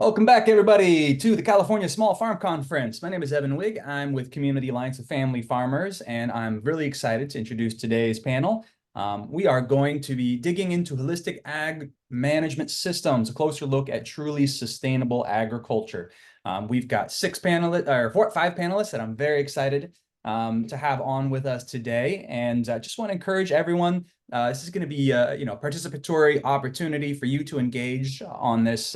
Welcome back, everybody, to the California Small Farm Conference. My name is Evan Wigg. I'm with Community Alliance of Family Farmers, and I'm really excited to introduce today's panel. We are going to be digging into holistic ag management systems, a closer look at truly sustainable agriculture. We've got five panelists that I'm very excited to have on with us today, and just want to encourage everyone. This is going to be a participatory opportunity for you to engage on this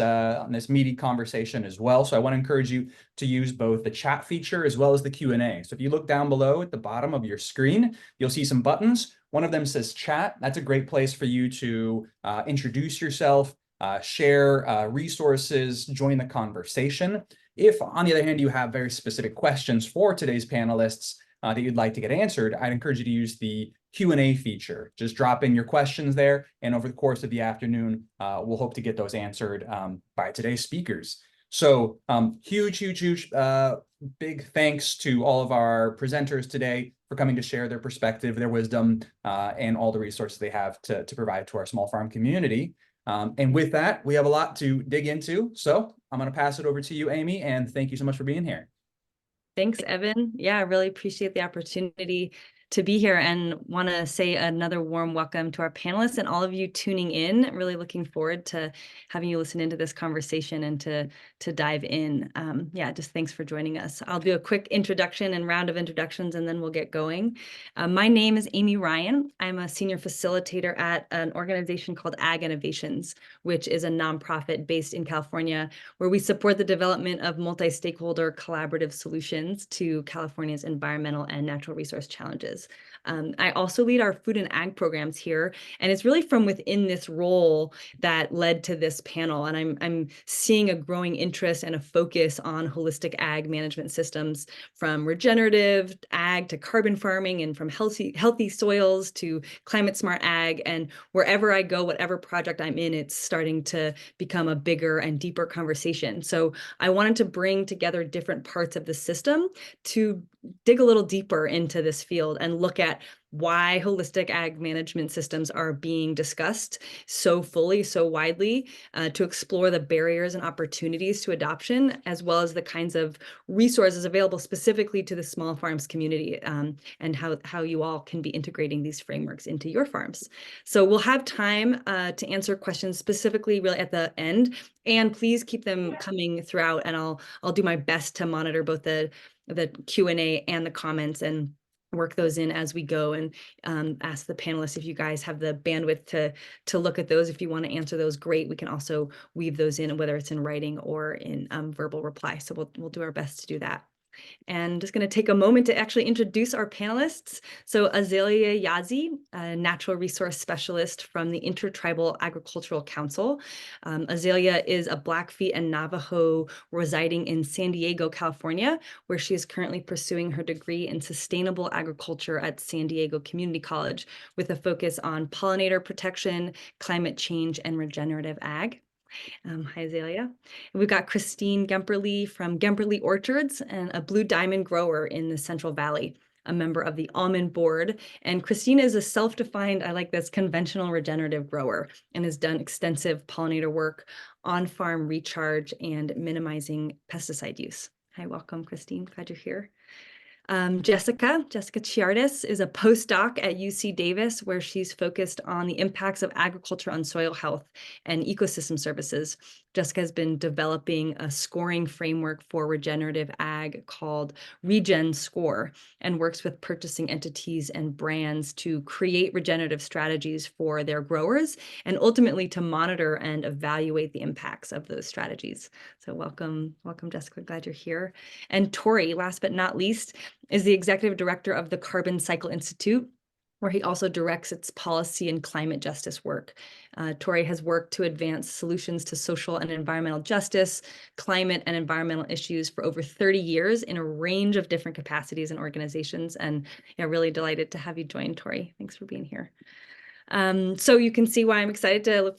meaty conversation as well. So I want to encourage you to use both the chat feature as well as the Q&A. So if you look down below at the bottom of your screen, you'll see some buttons. One of them says chat. That's a great place for you to introduce yourself, share resources, join the conversation. If, on the other hand, you have very specific questions for today's panelists that you'd like to get answered, I'd encourage you to use the Q&A feature. Just drop in your questions there, and over the course of the afternoon, we'll hope to get those answered by today's speakers. So huge big thanks to all of our presenters today for coming to share their perspective, their wisdom, and all the resources they have to provide to our small farm community. And with that, we have a lot to dig into. So I'm going to pass it over to you, Amy, and thank you so much for being here. Thanks, Evan. Yeah, I really appreciate the opportunity to be here and want to say another warm welcome to our panelists and all of you tuning in. Really looking forward to having you listen into this conversation and to dive in. Yeah, just thanks for joining us. I'll do a quick introduction and round of introductions, and then we'll get going. My name is Amy Ryan. I'm a senior facilitator at an organization called Ag Innovations, which is a nonprofit based in California, where we support the development of multi-stakeholder collaborative solutions to California's environmental and natural resource challenges. I also lead our food and ag programs here, and it's really from within this role that led to this panel. And I'm seeing a growing interest and a focus on holistic ag management systems, from regenerative ag to carbon farming, and from healthy soils to climate smart ag. And wherever I go, whatever project I'm in, it's starting to become a bigger and deeper conversation. So I wanted to bring together different parts of the system to dig a little deeper into this field and look at why holistic ag management systems are being discussed so fully, so widely, to explore the barriers and opportunities to adoption, as well as the kinds of resources available specifically to the small farms community, and how you all can be integrating these frameworks into your farms. So we'll have time to answer questions specifically really at the end, and please keep them coming throughout, and I'll do my best to monitor both the Q&A and the comments and work those in as we go, and ask the panelists if you guys have the bandwidth to look at those. If you want to answer those, great. We can also weave those in, whether it's in writing or in verbal reply. So we'll do our best to do that. And just going to take a moment to actually introduce our panelists. So Azelya Yazzie, a natural resource specialist from the Intertribal Agricultural Council. Azelya is a Blackfeet and Navajo residing in San Diego, California, where she is currently pursuing her degree in sustainable agriculture at San Diego Community College, with a focus on pollinator protection, climate change, and regenerative ag. Hi, Azelya. And we've got Christine Gemperle from Gemperle Orchards, and a blue diamond grower in the Central Valley, a member of the Almond Board. And Christine is a self-defined, I like this, conventional regenerative grower, and has done extensive pollinator work, on-farm recharge, and minimizing pesticide use. Hi, welcome, Christine. Glad you're here. Jessica Chiardes is a postdoc at UC Davis, where she's focused on the impacts of agriculture on soil health and ecosystem services. Jessica has been developing a scoring framework for regenerative ag called Regen Score, and works with purchasing entities and brands to create regenerative strategies for their growers, and ultimately to monitor and evaluate the impacts of those strategies. So welcome, Jessica. Glad you're here. And Tori, last but not least, is the executive director of the Carbon Cycle Institute, where he also directs its policy and climate justice work. Tori has worked to advance solutions to social and environmental justice, climate and environmental issues for over 30 years in a range of different capacities and organizations. And really delighted to have you join, Tori. Thanks for being here. So you can see why I'm excited to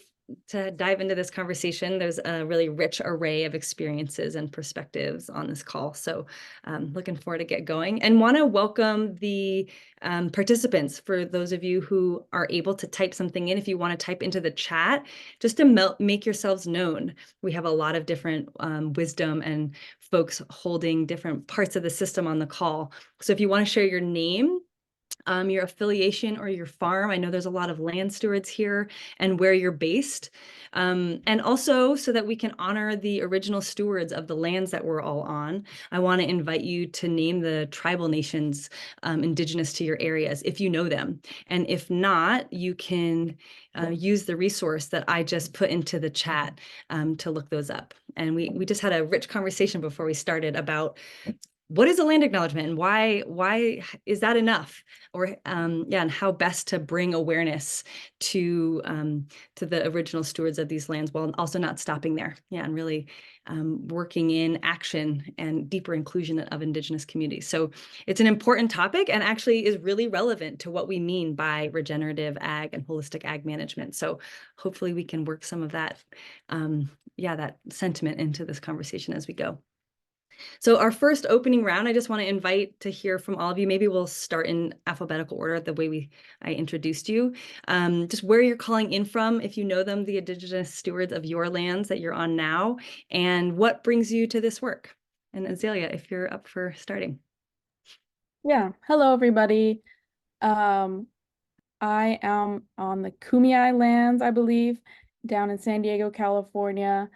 to dive into this conversation. There's a really rich array of experiences and perspectives on this call. So looking forward to get going, and want to welcome the participants. For those of you who are able to type something in, if you want to type into the chat, just to make yourselves known. We have a lot of different wisdom and folks holding different parts of the system on the call. So if you want to share your name, your affiliation or your farm. I know there's a lot of land stewards here, and where you're based. And also, so that we can honor the original stewards of the lands that we're all on, I want to invite you to name the tribal nations indigenous to your areas, if you know them. And if not, you can use the resource that I just put into the chat to look those up. And we just had a rich conversation before we started about what is a land acknowledgement, and why is that enough? Or yeah, and how best to bring awareness to the original stewards of these lands, while also not stopping there. Yeah, and really working in action and deeper inclusion of Indigenous communities. So it's an important topic, and actually is really relevant to what we mean by regenerative ag and holistic ag management. So hopefully we can work some of that, that sentiment into this conversation as we go. So our first opening round, I just want to invite to hear from all of you. Maybe we'll start in alphabetical order, the way I introduced you. Just where you're calling in from, if you know them, the Indigenous stewards of your lands that you're on now, and what brings you to this work. And Azelya, if you're up for starting. Yeah, hello everybody. I am on the Kumeyaay lands, I believe, down in San Diego, California.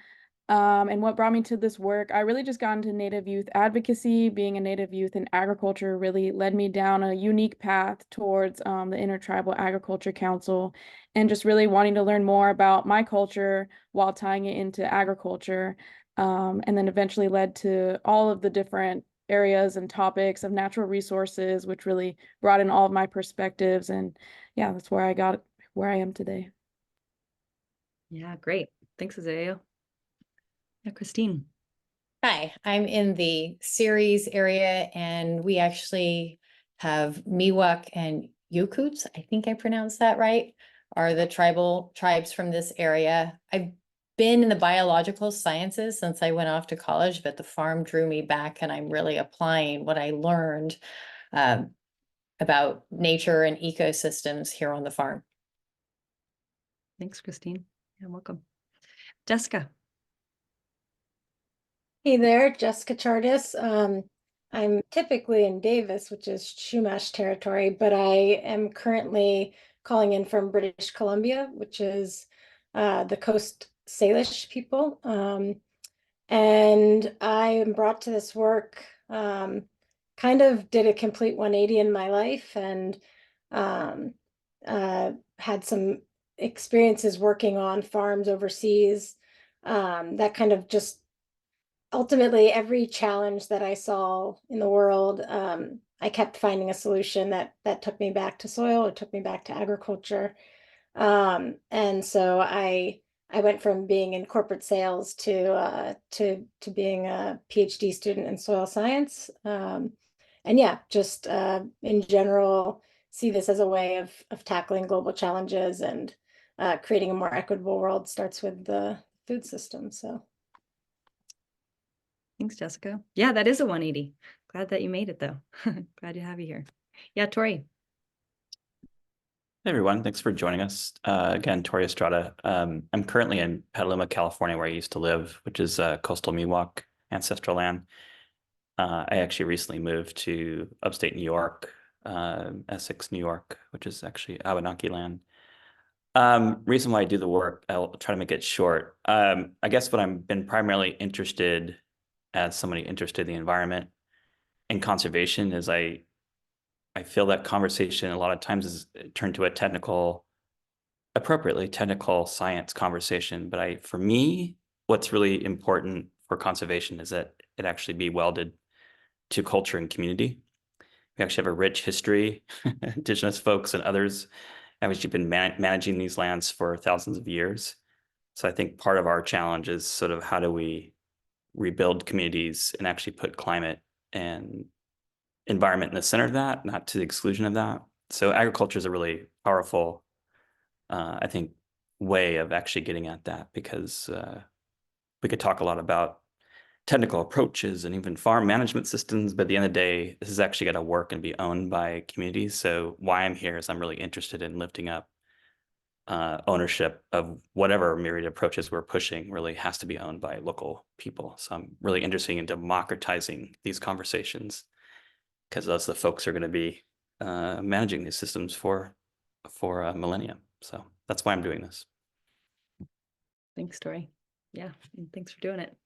And what brought me to this work, I really just got into Native youth advocacy. Being a Native youth in agriculture really led me down a unique path towards the Intertribal Agriculture Council, and just really wanting to learn more about my culture while tying it into agriculture. And then eventually led to all of the different areas and topics of natural resources, which really brought in all of my perspectives. And yeah, that's where I got where I am today. Yeah, great. Thanks, Azelya. Yeah, Christine. Hi, I'm in the Ceres area, and we actually have Miwok and Yokuts, I think I pronounced that right, are the tribes from this area. I've been in the biological sciences since I went off to college, but the farm drew me back, and I'm really applying what I learned about nature and ecosystems here on the farm. Thanks, Christine. Yeah, welcome. Jessica. Hey there, Jessica Chartis. I'm typically in Davis, which is Chumash territory, but I am currently calling in from British Columbia, which is the Coast Salish people. And I am brought to this work, kind of did a complete 180 in my life, and had some experiences working on farms overseas. That kind of just ultimately, every challenge that I saw in the world, I kept finding a solution that took me back to soil, it took me back to agriculture. And so I went from being in corporate sales to being a PhD student in soil science. And yeah, just in general, see this as a way of tackling global challenges, and creating a more equitable world starts with the food system. So. Thanks, Jessica. Yeah, that is a 180. Glad that you made it, though. Glad to have you here. Yeah, Tori. Hey everyone, thanks for joining us. Again, Tori Estrada. I'm currently in Petaluma, California, where I used to live, which is coastal Miwok ancestral land. I actually recently moved to upstate New York, Essex, New York, which is actually Abenaki land. Reason why I do the work, I'll try to make it short. I guess what I've been primarily interested, as somebody interested in the environment and conservation, is I feel that conversation a lot of times is turned to a appropriately technical science conversation. But for me, what's really important for conservation is that it actually be welded to culture and community. We actually have a rich history. Indigenous folks and others have actually been managing these lands for thousands of years. So I think part of our challenge is sort of how do we rebuild communities and actually put climate and environment in the center of that, not to the exclusion of that. So agriculture is a really powerful, I think, way of actually getting at that, because we could talk a lot about technical approaches and even farm management systems, but at the end of the day, this is actually got to work and be owned by communities. So why I'm here is I'm really interested in lifting up ownership of whatever myriad approaches we're pushing really has to be owned by local people. So I'm really interested in democratizing these conversations, because those are the folks who are going to be managing these systems for millennia. So that's why I'm doing this. Thanks, Tori. Yeah, and thanks for doing it.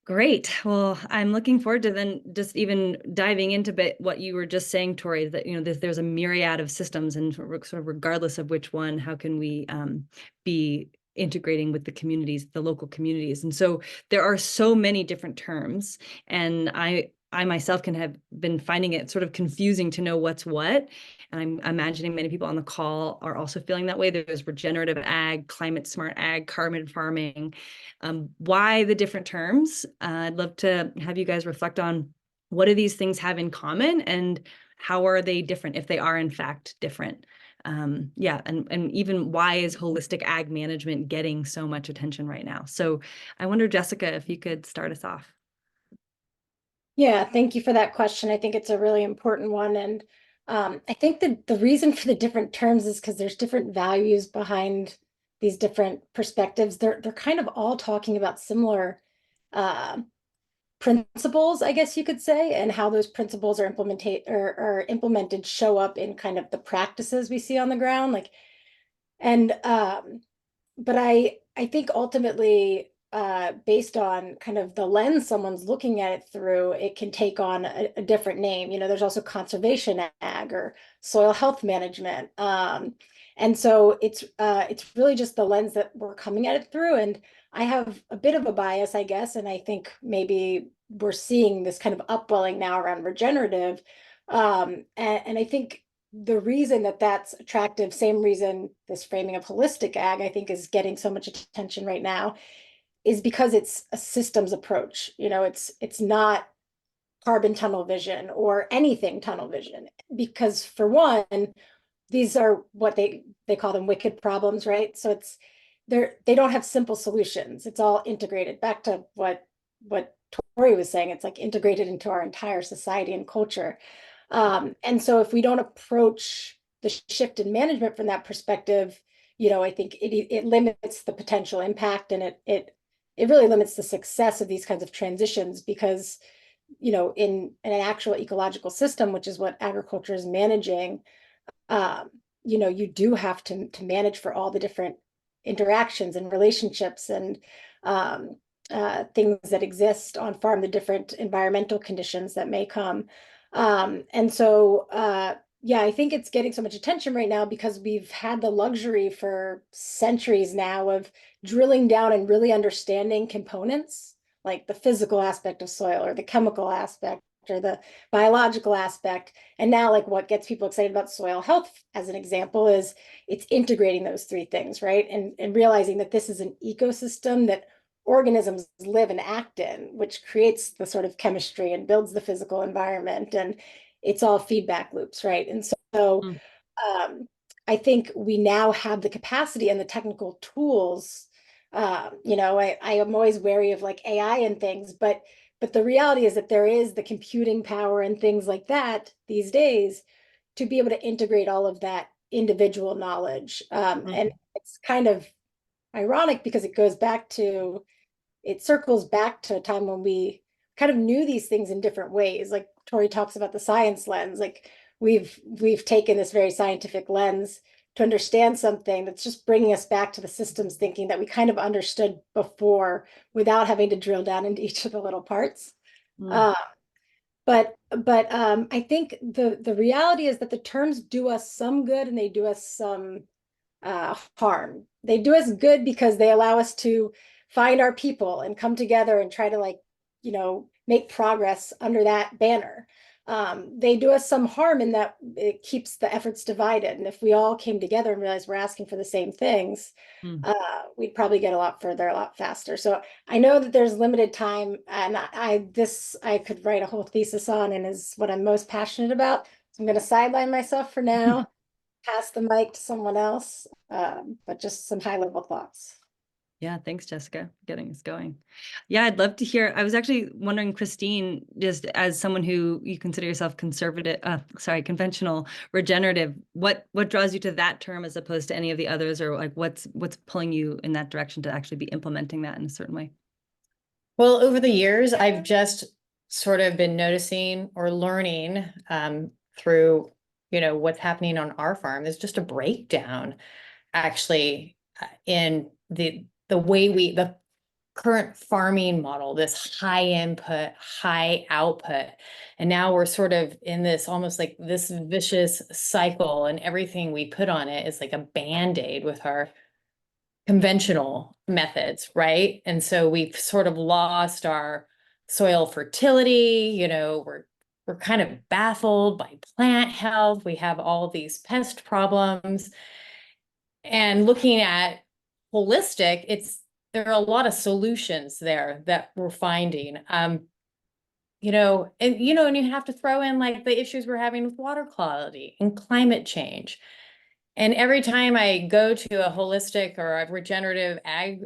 Great. Well, I'm looking forward to then just even diving into what you were just saying, Tori, that, you know, there's a myriad of systems, and sort of regardless of which one, how can we be integrating with the communities, the local communities? And so there are so many different terms, and I myself can have been finding it sort of confusing to know what's what. And I'm imagining many people on the call are also feeling that way. There's regenerative ag, climate smart ag, carbon farming. Why the different terms? I'd love to have you guys reflect on what do these things have in common, and how are they different if they are in fact different? Yeah, and even why is holistic ag management getting so much attention right now? So I wonder, Jessica, if you could start us off. Yeah, thank you for that question. I think it's a really important one. And I think that the reason for the different terms is because there's different values behind these different perspectives. They're kind of all talking about similar principles, I guess you could say, and how those principles are implemented show up in kind of the practices we see on the ground. But I think ultimately, based on kind of the lens someone's looking at it through, it can take on a different name. You know, there's also conservation ag or soil health management. And so it's really just the lens that we're coming at it through. And I have a bit of a bias, I guess, and I think maybe we're seeing this kind of upwelling now around regenerative. And I think the reason that that's attractive, same reason this framing of holistic ag, I think, is getting so much attention right now, is because it's a systems approach. You know, it's not carbon tunnel vision or anything tunnel vision, because for one, these are what they call them wicked problems, right? So they don't have simple solutions. It's all integrated. Back to what Tori was saying, it's like integrated into our entire society and culture. And so if we don't approach the shift in management from that perspective, you know, I think it limits the potential impact, and it really limits the success of these kinds of transitions, because, you know, in an actual ecological system, which is what agriculture is managing, you know, you do have to manage for all the different interactions and relationships and things that exist on farm, the different environmental conditions that may come. And so, yeah, I think it's getting so much attention right now because we've had the luxury for centuries now of drilling down and really understanding components, like the physical aspect of soil or the chemical aspect or the biological aspect. And now, like, what gets people excited about soil health, as an example, is it's integrating those three things, right? And realizing that this is an ecosystem that organisms live and act in, which creates the sort of chemistry and builds the physical environment, and it's all feedback loops, right? And so I think we now have the capacity and the technical tools. You know, I am always wary of like AI and things, but the reality is that there is the computing power and things like that these days to be able to integrate all of that individual knowledge. And it's kind of ironic because it circles back to a time when we kind of knew these things in different ways. Like Tori talks about the science lens, like we've taken this very scientific lens to understand something that's just bringing us back to the systems thinking that we kind of understood before without having to drill down into each of the little parts. But I think the reality is that the terms do us some good and they do us some harm. They do us good because they allow us to find our people and come together and try to, like, you know, make progress under that banner. They do us some harm in that it keeps the efforts divided. And if we all came together and realized we're asking for the same things, we'd probably get a lot further, a lot faster. So I know that there's limited time, and I could write a whole thesis on, and is what I'm most passionate about. So I'm going to sideline myself for now. pass the mic to someone else, but just some high-level thoughts. Yeah, thanks, Jessica, for getting us going. Yeah, I'd love to hear. I was actually wondering, Christine, just as someone who you consider yourself conventional, regenerative, what draws you to that term as opposed to any of the others, or like what's pulling you in that direction to actually be implementing that in a certain way? Well, over the years, I've just sort of been noticing or learning through, what's happening on our farm. There's just a breakdown actually in the the current farming model, this high input, high output. And now we're sort of in this almost like this vicious cycle, and everything we put on it is like a band-aid with our conventional methods, right? And so we've sort of lost our soil fertility, we're kind of baffled by plant health. We have all these pest problems. And looking at holistic, there are a lot of solutions there that we're finding. And you have to throw in like the issues we're having with water quality and climate change. And every time I go to a holistic or a regenerative ag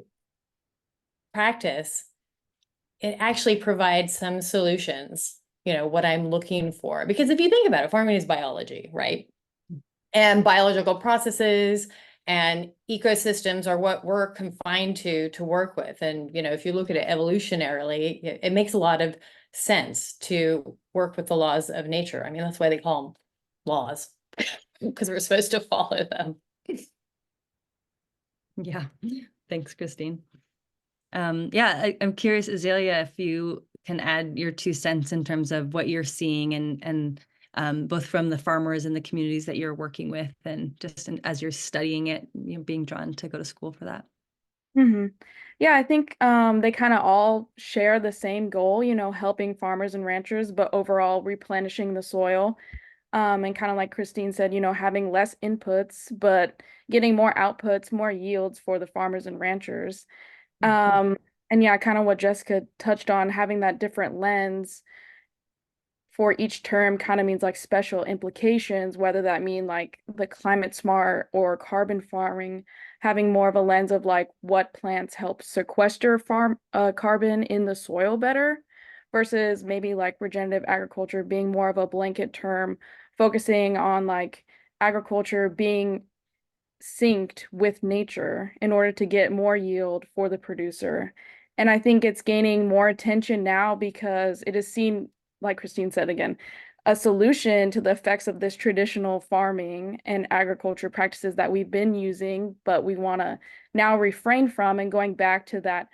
practice, it actually provides some solutions, what I'm looking for. Because if you think about it, farming is biology, right? And biological processes and ecosystems are what we're confined to work with. And, if you look at it evolutionarily, it makes a lot of sense to work with the laws of nature. I mean, that's why they call them laws, because we're supposed to follow them. Yeah, thanks, Christine. Yeah, I'm curious, Azelya, if you can add your 2 cents in terms of what you're seeing and both from the farmers and the communities that you're working with, and just as you're studying it, being drawn to go to school for that. Yeah, I think they kind of all share the same goal, helping farmers and ranchers, but overall replenishing the soil. And kind of like Christine said, having less inputs, but getting more outputs, more yields for the farmers and ranchers. And yeah, kind of what Jessica touched on, having that different lens for each term kind of means like special implications, whether that mean like the climate smart or carbon farming, having more of a lens of like what plants help sequester carbon in the soil better, versus maybe like regenerative agriculture being more of a blanket term, focusing on like agriculture being synced with nature in order to get more yield for the producer. And I think it's gaining more attention now because it is seen, like Christine said again, a solution to the effects of this traditional farming and agriculture practices that we've been using, but we want to now refrain from, and going back to that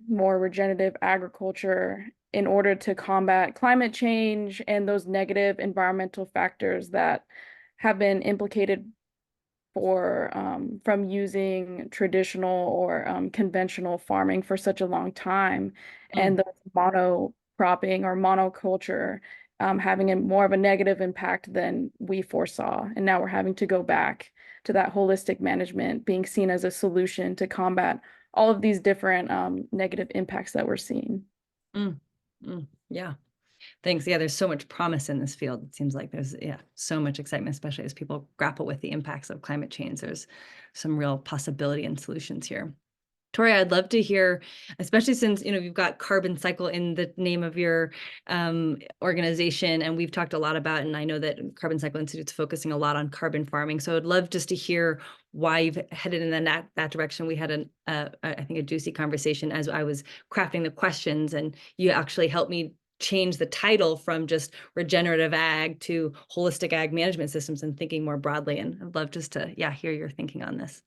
more regenerative agriculture in order to combat climate change and those negative environmental factors that have been implicated from using traditional or conventional farming for such a long time, and the monocropping or monoculture having more of a negative impact than we foresaw. And now we're having to go back to that holistic management being seen as a solution to combat all of these different negative impacts that we're seeing. Yeah. Thanks. Yeah, there's so much promise in this field. It seems like there's so much excitement, especially as people grapple with the impacts of climate change. There's some real possibility and solutions here. Tori, I'd love to hear, especially since you've got carbon cycle in the name of your organization, and we've talked a lot about, and I know that Carbon Cycle Institute's focusing a lot on carbon farming. So I'd love just to hear why you've headed in that direction. We had I think a juicy conversation as I was crafting the questions, and you actually helped me change the title from just regenerative ag to holistic ag management systems and thinking more broadly. And I'd love just to hear your thinking on this.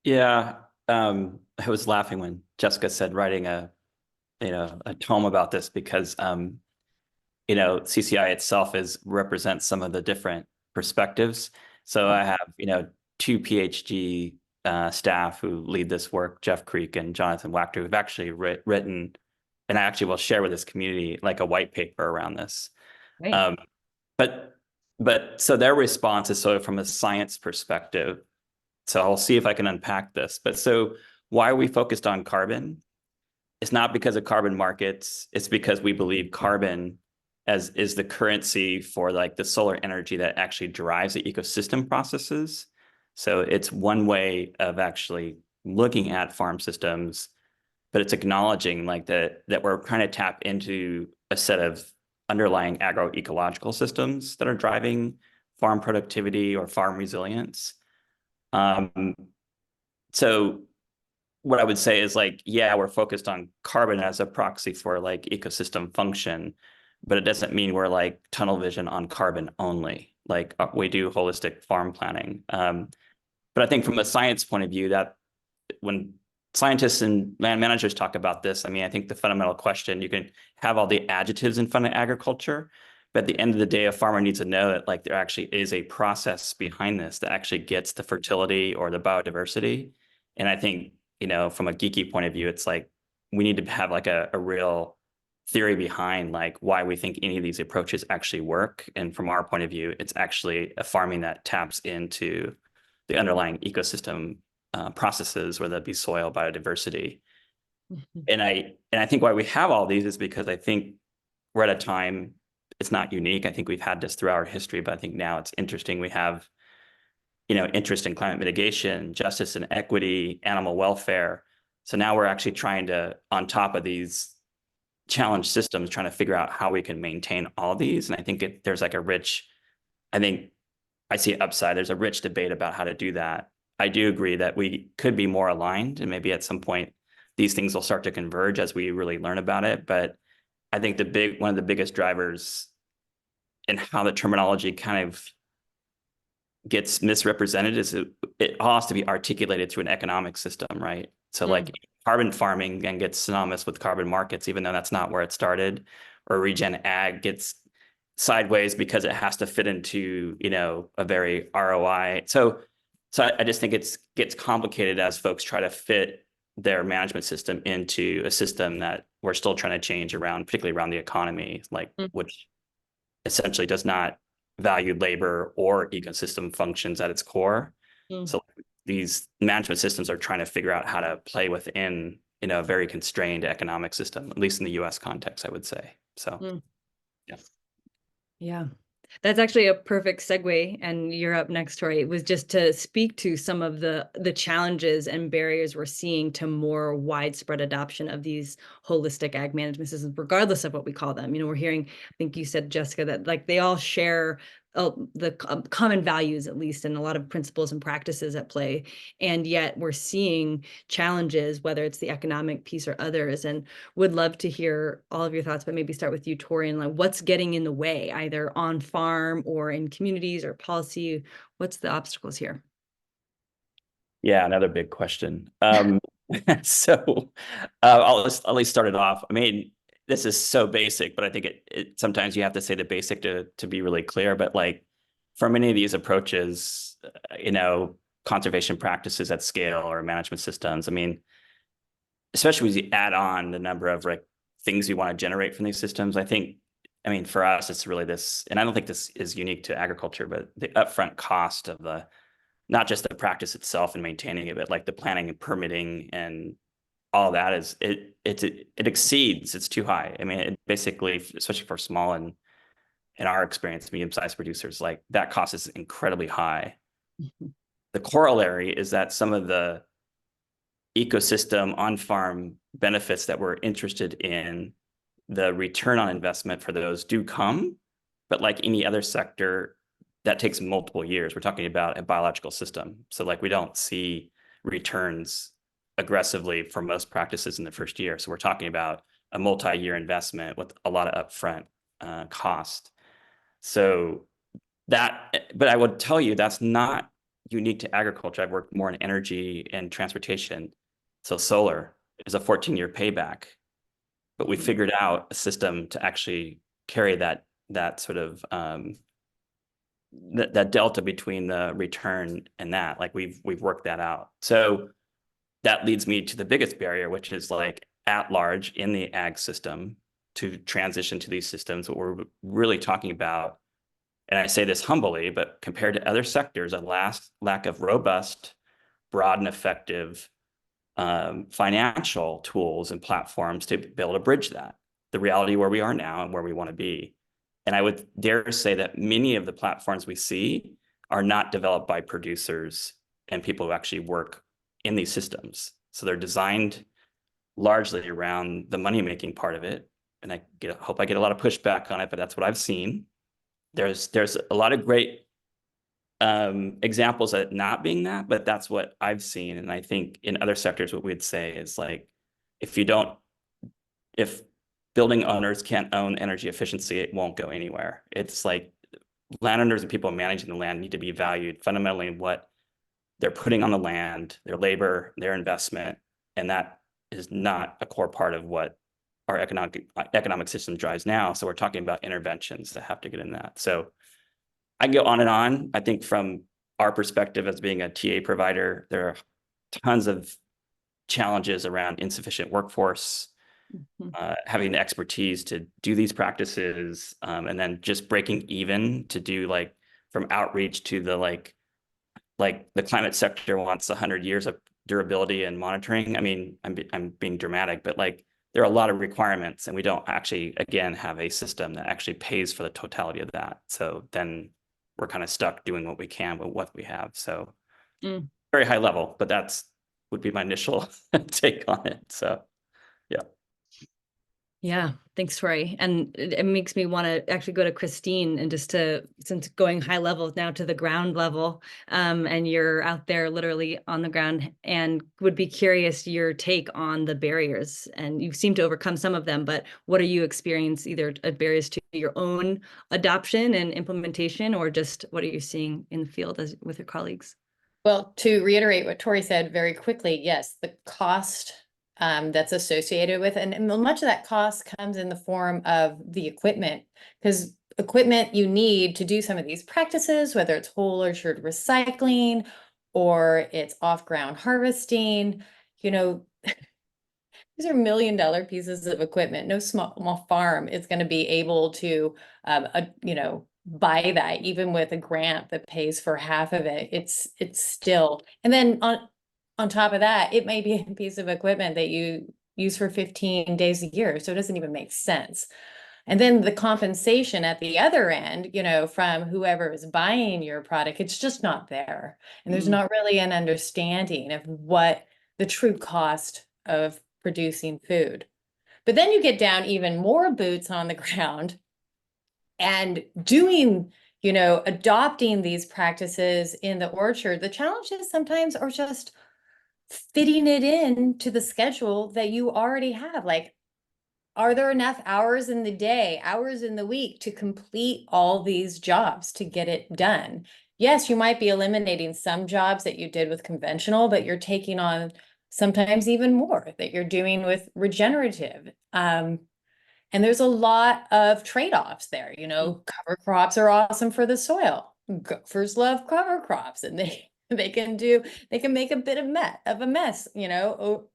Yeah. I was laughing when Jessica said writing a tome about this, because CCI itself represents some of the different perspectives. So I have 2 PhD staff who lead this work, Jeff Creek and Jonathan Wachter, who've actually written, and I actually will share with this community like a white paper around this. Right. But so their response is sort of from a science perspective. So I'll see if I can unpack this. But so why are we focused on carbon? It's not because of carbon markets. It's because we believe carbon as is the currency for like the solar energy that actually drives the ecosystem processes. So it's one way of actually looking at farm systems, but it's acknowledging like that we're trying to tap into a set of underlying agroecological systems that are driving farm productivity or farm resilience. So what I would say is like, yeah, we're focused on carbon as a proxy for like ecosystem function, but it doesn't mean we're like tunnel vision on carbon only. Like we do holistic farm planning. But I think from a science point of view, that when scientists and land managers talk about this, I mean, I think the fundamental question, you can have all the adjectives in front of agriculture, but at the end of the day, a farmer needs to know that like there actually is a process behind this that actually gets the fertility or the biodiversity. And I think, you know, from a geeky point of view, it's like we need to have like a real theory behind like why we think any of these approaches actually work. And from our point of view, it's actually a farming that taps into the underlying ecosystem processes, whether that be soil, biodiversity. And I think why we have all these is because I think we're at a time, it's not unique. I think we've had this throughout our history, but I think now it's interesting. We have, you know, interest in climate mitigation, justice and equity, animal welfare. So now we're actually trying to, on top of these challenge systems, trying to figure out how we can maintain all these. And I think there's like a rich, I think I see upside. There's a rich debate about how to do that. I do agree that we could be more aligned, and maybe at some point these things will start to converge as we really learn about it. But I think one of the biggest drivers in how the terminology kind of gets misrepresented is it all has to be articulated through an economic system, right? So like carbon farming then gets synonymous with carbon markets, even though that's not where it started, or regen ag gets sideways because it has to fit into, you know, a very ROI. So I just think it gets complicated as folks try to fit their management system into a system that we're still trying to change around, particularly around the economy, like which essentially does not value labor or ecosystem functions at its core. So these management systems are trying to figure out how to play within, you know, a very constrained economic system, at least in the US context, I would say. So, yeah. Yeah. That's actually a perfect segue, and you're up next, Tori. It was just to speak to some of the challenges and barriers we're seeing to more widespread adoption of these holistic ag management systems, regardless of what we call them. You know, we're hearing, I think you said, Jessica, that like they all share the common values, at least, and a lot of principles and practices at play. And yet we're seeing challenges, whether it's the economic piece or others, and would love to hear all of your thoughts, but maybe start with you, Tori, and like what's getting in the way, either on farm or in communities or policy. What's the obstacles here? Yeah, another big question. So I'll at least start it off. I mean, this is so basic, but I think it sometimes you have to say the basic to be really clear. But like for many of these approaches, you know, conservation practices at scale or management systems, I mean, especially as you add on the number of like things you want to generate from these systems, I mean, for us, it's really this, and I don't think this is unique to agriculture, but the upfront cost of not just the practice itself and maintaining it, but like the planning and permitting and all that it exceeds, it's too high. I mean, it basically, especially for small and in our experience, medium-sized producers, like that cost is incredibly high. The corollary is that some of the ecosystem on-farm benefits that we're interested in, the return on investment for those do come, but like any other sector, that takes multiple years. We're talking about a biological system. So like we don't see returns aggressively for most practices in the first year. So we're talking about a multi-year investment with a lot of upfront cost. So but I would tell you that's not unique to agriculture. I've worked more in energy and transportation. So solar is a 14-year payback, but we figured out a system to actually carry that sort of that delta between the return and that, like we've worked that out. So that leads me to the biggest barrier, which is like at large in the ag system to transition to these systems. What we're really talking about, and I say this humbly, but compared to other sectors, a lack of robust, broad and effective financial tools and platforms to be able to bridge that, the reality where we are now and where we want to be. And I would dare say that many of the platforms we see are not developed by producers and people who actually work in these systems. So they're designed largely around the money-making part of it. And I hope I get a lot of pushback on it, but that's what I've seen. There's a lot of great examples of it not being that, but that's what I've seen. And I think in other sectors, what we'd say is like, if building owners can't own energy efficiency, it won't go anywhere. It's like landowners and people managing the land need to be valued fundamentally in what they're putting on the land, their labor, their investment, and that is not a core part of what our economic system drives now. So we're talking about interventions that have to get in that. So I go on and on. I think from our perspective as being a TA provider, there are tons of challenges around insufficient workforce, having the expertise to do these practices, and then just breaking even to do like from outreach to the like the climate sector wants 100 years of durability and monitoring. I mean, I'm being dramatic, but like there are a lot of requirements and we don't actually, again, have a system that actually pays for the totality of that. So then we're kind of stuck doing what we can with what we have. So very high level, but would be my initial take on it. So yeah. Yeah, thanks, Tori. And it makes me want to actually go to Christine and since going high level now to the ground level, and you're out there literally on the ground, and would be curious your take on the barriers. And you seem to overcome some of them, but what are you experiencing either barriers to your own adoption and implementation, or just what are you seeing in the field with your colleagues? Well, to reiterate what Tori said very quickly, yes, the cost that's associated with, and much of that cost comes in the form of the equipment, because equipment you need to do some of these practices, whether it's whole orchard recycling or it's off-ground harvesting, you know, these are $1 million pieces of equipment. No small farm is going to be able to, you know, buy that, even with a grant that pays for half of it. It's still, and then on top of that, it may be a piece of equipment that you use for 15 days a year. So it doesn't even make sense. And then the compensation at the other end, you know, from whoever is buying your product, it's just not there. And there's not really an understanding of what the true cost of producing food. But then you get down even more boots on the ground and doing, you know, adopting these practices in the orchard. The challenges sometimes are just fitting it in to the schedule that you already have. Like, are there enough hours in the day, hours in the week to complete all these jobs to get it done? Yes, you might be eliminating some jobs that you did with conventional, but you're taking on sometimes even more that you're doing with regenerative. And there's a lot of trade-offs there. You know, cover crops are awesome for the soil. Gophers love cover crops, and they can make a bit of a mess, you know,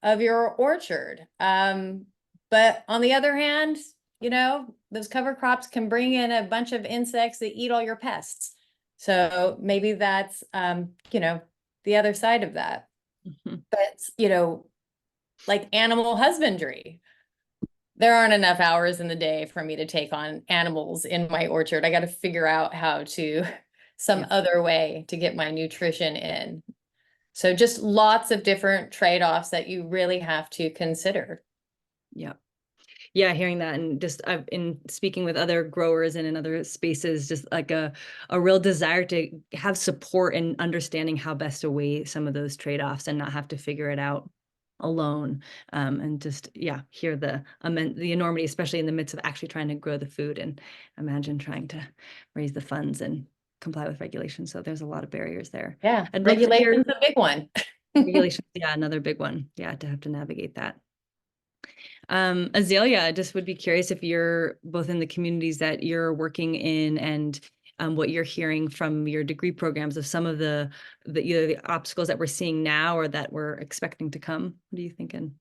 of your orchard. But on the other hand, you know, those cover crops can bring in a bunch of insects that eat all your pests. So maybe that's, you know, the other side of that. But, you know, like animal husbandry, there aren't enough hours in the day for me to take on animals in my orchard. I got to figure out how to some other way to get my nutrition in. So just lots of different trade-offs that you really have to consider. Yeah. Yeah, hearing that, and just I've in speaking with other growers and in other spaces, just like a real desire to have support and understanding how best to weigh some of those trade-offs and not have to figure it out alone. And just, yeah, hear the enormity, especially in the midst of actually trying to grow the food, and imagine trying to raise the funds and comply with regulations. So there's a lot of barriers there. Yeah, I'd love to hear regulation's a big one. regulations. Yeah, another big one. Yeah, to have to navigate that. Azelya, I just would be curious if you're both in the communities that you're working in and what you're hearing from your degree programs of some of the either the obstacles that we're seeing now or that we're expecting to come. What are you thinking?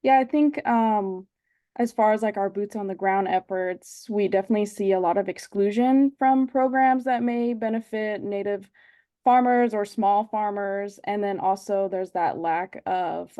Yeah, I think as far as like our boots on the ground efforts, we definitely see a lot of exclusion from programs that may benefit Native farmers or small farmers. And then also there's that lack of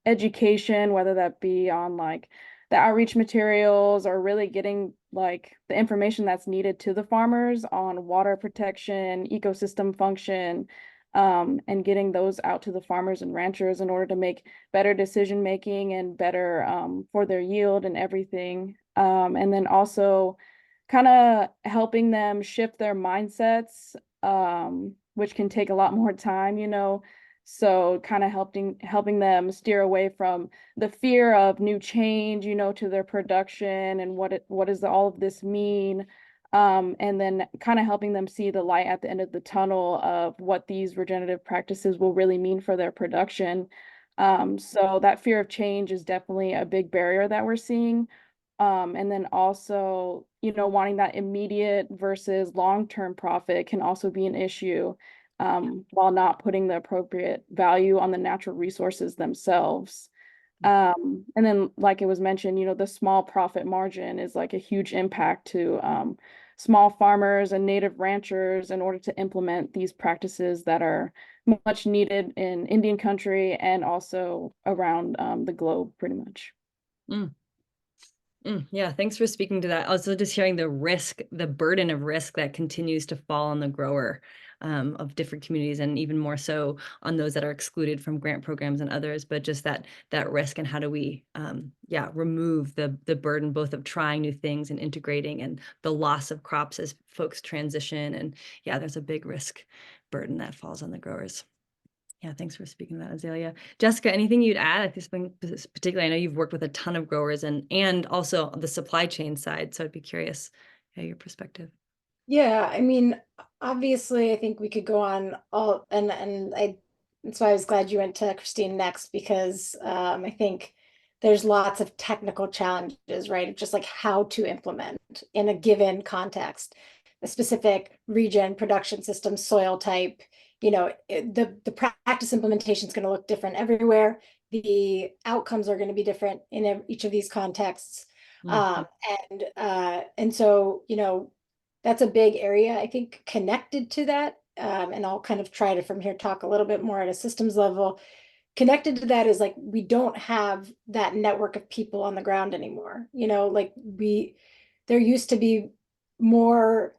education, whether that be on like the outreach materials or really getting like the information that's needed to the farmers on water protection, ecosystem function, and getting those out to the farmers and ranchers in order to make better decision making and better for their yield and everything. And then also kind of helping them shift their mindsets, which can take a lot more time, you know. So kind of helping them steer away from the fear of new change, you know, to their production and what does all of this mean? And then kind of helping them see the light at the end of the tunnel of what these regenerative practices will really mean for their production. So that fear of change is definitely a big barrier that we're seeing. And then also, you know, wanting that immediate versus long-term profit can also be an issue, while not putting the appropriate value on the natural resources themselves. And then, like it was mentioned, you know, the small profit margin is like a huge impact to small farmers and native ranchers in order to implement these practices that are much needed in Indian country and also around the globe, pretty much. Yeah, thanks for speaking to that. Also, just hearing the risk, the burden of risk that continues to fall on the grower of different communities, and even more so on those that are excluded from grant programs and others. But just that risk, and how do we, remove the burden both of trying new things and integrating, and the loss of crops as folks transition. And yeah, there's a big risk burden that falls on the growers. Yeah, thanks for speaking to that, Azelya. Jessica, anything you'd add at this point, particularly? I know you've worked with a ton of growers and also the supply chain side, so I'd be curious, your perspective. Yeah, I mean, obviously, I think we could go on all, and that's why I was glad you went to Christine next, because I think there's lots of technical challenges, right? Of just like how to implement in a given context, a specific region, production system, soil type. You know, the practice implementation is going to look different everywhere. The outcomes are going to be different in each of these contexts. And so, you know, that's a big area, I think, connected to that. And I'll kind of try to from here talk a little bit more at a systems level. Connected to that is like, we don't have that network of people on the ground anymore. You know, like there used to be more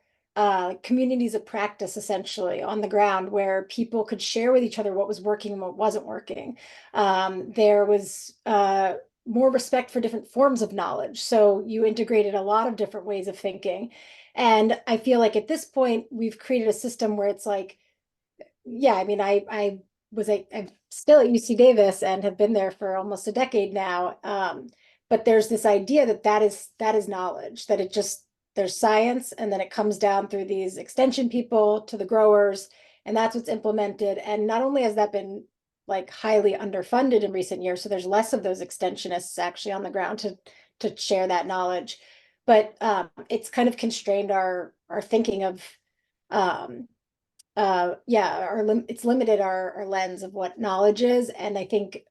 communities of practice essentially on the ground where people could share with each other what was working and what wasn't working. There was more respect for different forms of knowledge. So you integrated a lot of different ways of thinking. And I feel like at this point, we've created a system where it's like, yeah, I mean, I'm still at UC Davis and have been there for almost a decade now. But there's this idea that is knowledge, that there's science, and then it comes down through these extension people to the growers, and that's what's implemented. And not only has that been like highly underfunded in recent years, so there's less of those extensionists actually on the ground to share that knowledge, but it's kind of constrained our thinking of it's limited our lens of what knowledge is. And I think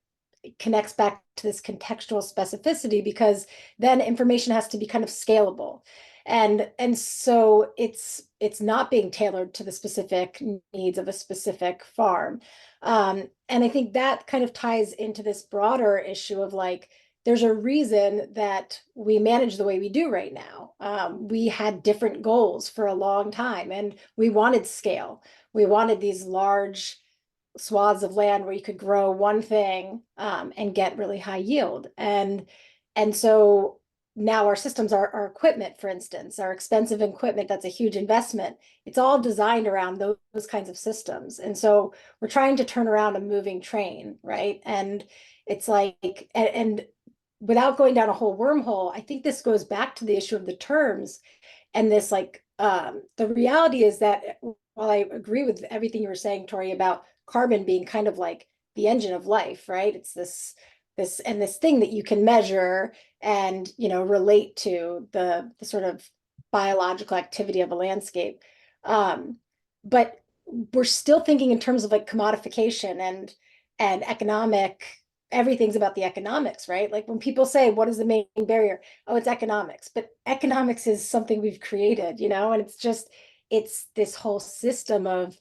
it connects back to this contextual specificity, because then information has to be kind of scalable. And so it's not being tailored to the specific needs of a specific farm. And I think that kind of ties into this broader issue of like, there's a reason that we manage the way we do right now. We had different goals for a long time, and we wanted scale. We wanted these large swaths of land where you could grow one thing and get really high yield. And so now our systems, our equipment, for instance, our expensive equipment, that's a huge investment. It's all designed around those kinds of systems. And so we're trying to turn around a moving train, right? And it's like, and without going down a whole wormhole, I think this goes back to the issue of the terms and this like, the reality is that while I agree with everything you were saying, Tori, about carbon being kind of like the engine of life, right? It's this thing that you can measure and, you know, relate to the sort of biological activity of a landscape. But we're still thinking in terms of like commodification and economic. Everything's about the economics, right? Like when people say, what is the main barrier? Oh, it's economics. But economics is something we've created, you know, and it's this whole system of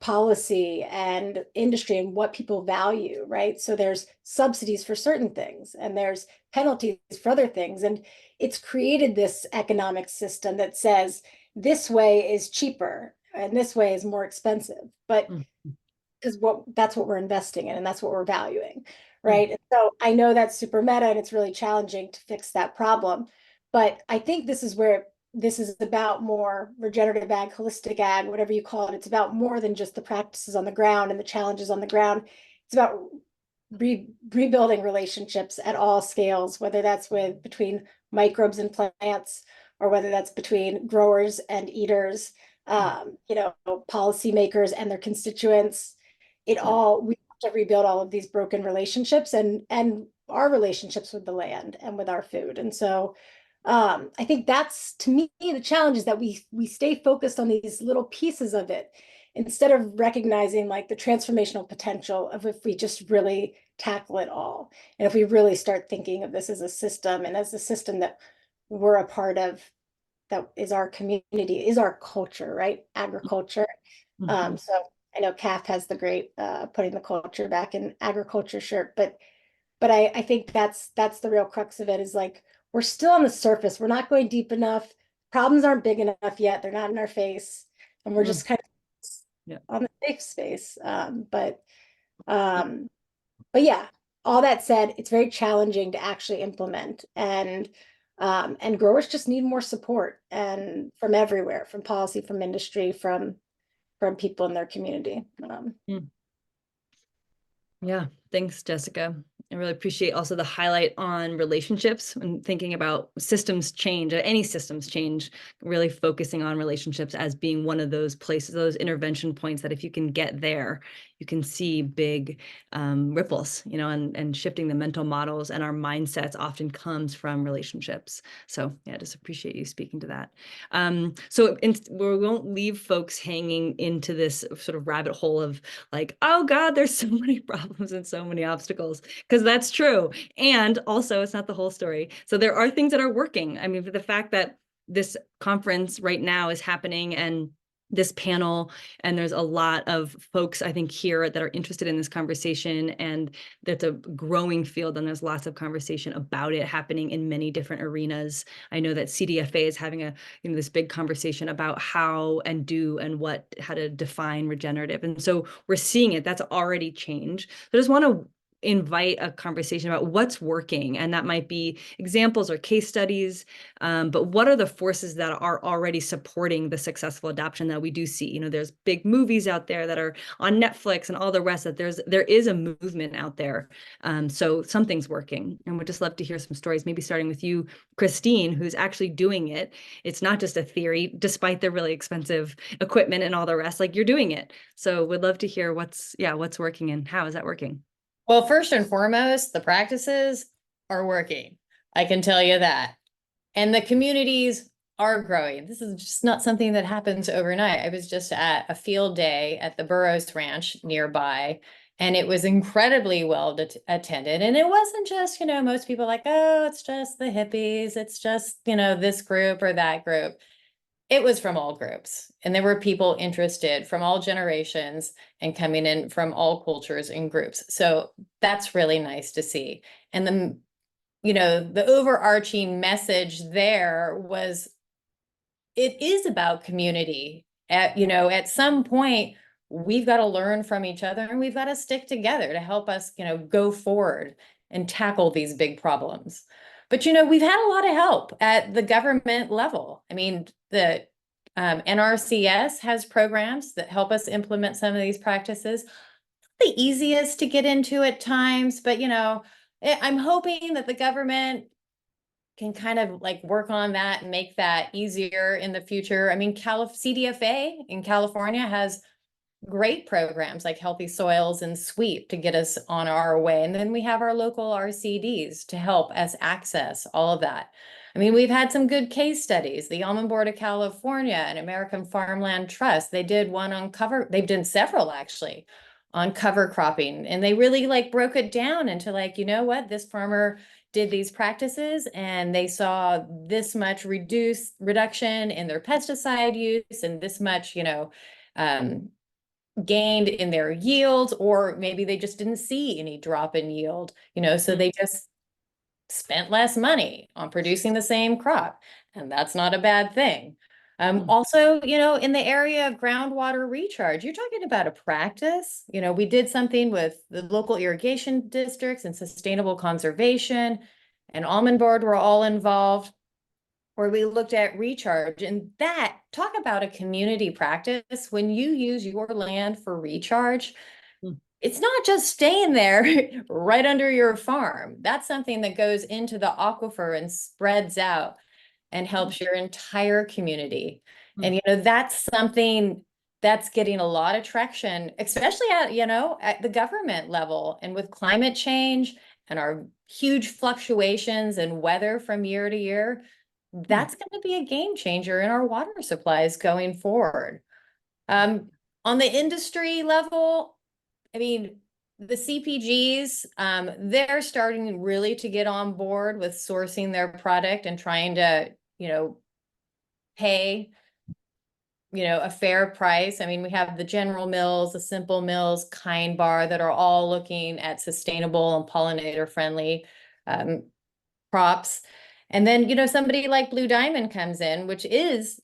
policy and industry and what people value, right? So there's subsidies for certain things and there's penalties for other things. And it's created this economic system that says this way is cheaper and this way is more expensive. But because that's what we're investing in and that's what we're valuing, right? And so I know that's super meta and it's really challenging to fix that problem. But I think this is where this is about more regenerative ag, holistic ag, whatever you call it. It's about more than just the practices on the ground and the challenges on the ground. It's about rebuilding relationships at all scales, whether that's between microbes and plants, or whether that's between growers and eaters, policymakers and their constituents. We have to rebuild all of these broken relationships and our relationships with the land and with our food. And so I think that's, to me, the challenge is that we stay focused on these little pieces of it instead of recognizing like the transformational potential of if we just really tackle it all. And if we really start thinking of this as a system and as a system that we're a part of, that is our community, is our culture, right? Agriculture. So I know CAF has the great putting the culture back in agriculture shirt, but I think that's the real crux of it, is like, we're still on the surface. We're not going deep enough. Problems aren't big enough yet. They're not in our face. And we're just kind of on the safe space. But yeah, all that said, it's very challenging to actually implement, and growers just need more support, and from everywhere, from policy, from industry, from people in their community. Yeah, thanks, Jessica. I really appreciate also the highlight on relationships and thinking about systems change, any systems change, really focusing on relationships as being one of those places, those intervention points that if you can get there, you can see big ripples, and shifting the mental models and our mindsets often comes from relationships. So yeah, just appreciate you speaking to that. So we won't leave folks hanging into this sort of rabbit hole of like, oh God, there's so many problems and so many obstacles, because that's true. And also it's not the whole story. So there are things that are working. I mean, for the fact that this conference right now is happening and this panel, and there's a lot of folks, I think, here that are interested in this conversation, and that's a growing field, and there's lots of conversation about it happening in many different arenas. I know that CDFA is having this big conversation about how and how to define regenerative. And so we're seeing it, that's already changed. So I just want to invite a conversation about what's working, and that might be examples or case studies, but what are the forces that are already supporting the successful adoption that we do see? There's big movies out there that are on Netflix and all the rest, that there is a movement out there, so something's working, and we'd just love to hear some stories, maybe starting with you, Christine, who's actually doing it. It's not just a theory, despite the really expensive equipment and all the rest, like you're doing it. So we'd love to hear what's working and how is that working? Well, first and foremost, the practices are working. I can tell you that. And the communities are growing. This is just not something that happens overnight. I was just at a field day at the Burroughs Ranch nearby, and it was incredibly well attended. And it wasn't just, most people like, oh, it's just the hippies. It's just, this group or that group. It was from all groups, and there were people interested from all generations and coming in from all cultures and groups. So that's really nice to see. And the overarching message there was, it is about community. At some point, we've got to learn from each other, and we've got to stick together to help us, go forward and tackle these big problems. But, we've had a lot of help at the government level. I mean, the NRCS has programs that help us implement some of these practices. The easiest to get into at times, but, I'm hoping that the government can kind of like work on that and make that easier in the future. I mean, CDFA in California has great programs like Healthy Soils and SWEEP to get us on our way. And then we have our local RCDs to help us access all of that. I mean, we've had some good case studies. The Almond Board of California and American Farmland Trust, they did one on they've done several actually on cover cropping. And they really broke it down into this farmer did these practices and they saw this much reduction in their pesticide use and this much, gained in their yields, or maybe they just didn't see any drop in yield, so they just spent less money on producing the same crop, and that's not a bad thing. Also, in the area of groundwater recharge, you're talking about a practice. We did something with the local irrigation districts and sustainable conservation, and Almond Board were all involved, where we looked at recharge. And that, talk about a community practice. When you use your land for recharge, it's not just staying there right under your farm. That's something that goes into the aquifer and spreads out and helps your entire community. And, that's something that's getting a lot of traction, especially at the government level. And with climate change and our huge fluctuations in weather from year to year, that's going to be a game changer in our water supplies going forward. On the industry level, I mean, the CPGs, they're starting really to get on board with sourcing their product and trying to, pay, a fair price. I mean, we have the General Mills, the Simple Mills, Kind Bar that are all looking at sustainable and pollinator friendly crops. And then, somebody like Blue Diamond comes in, which is,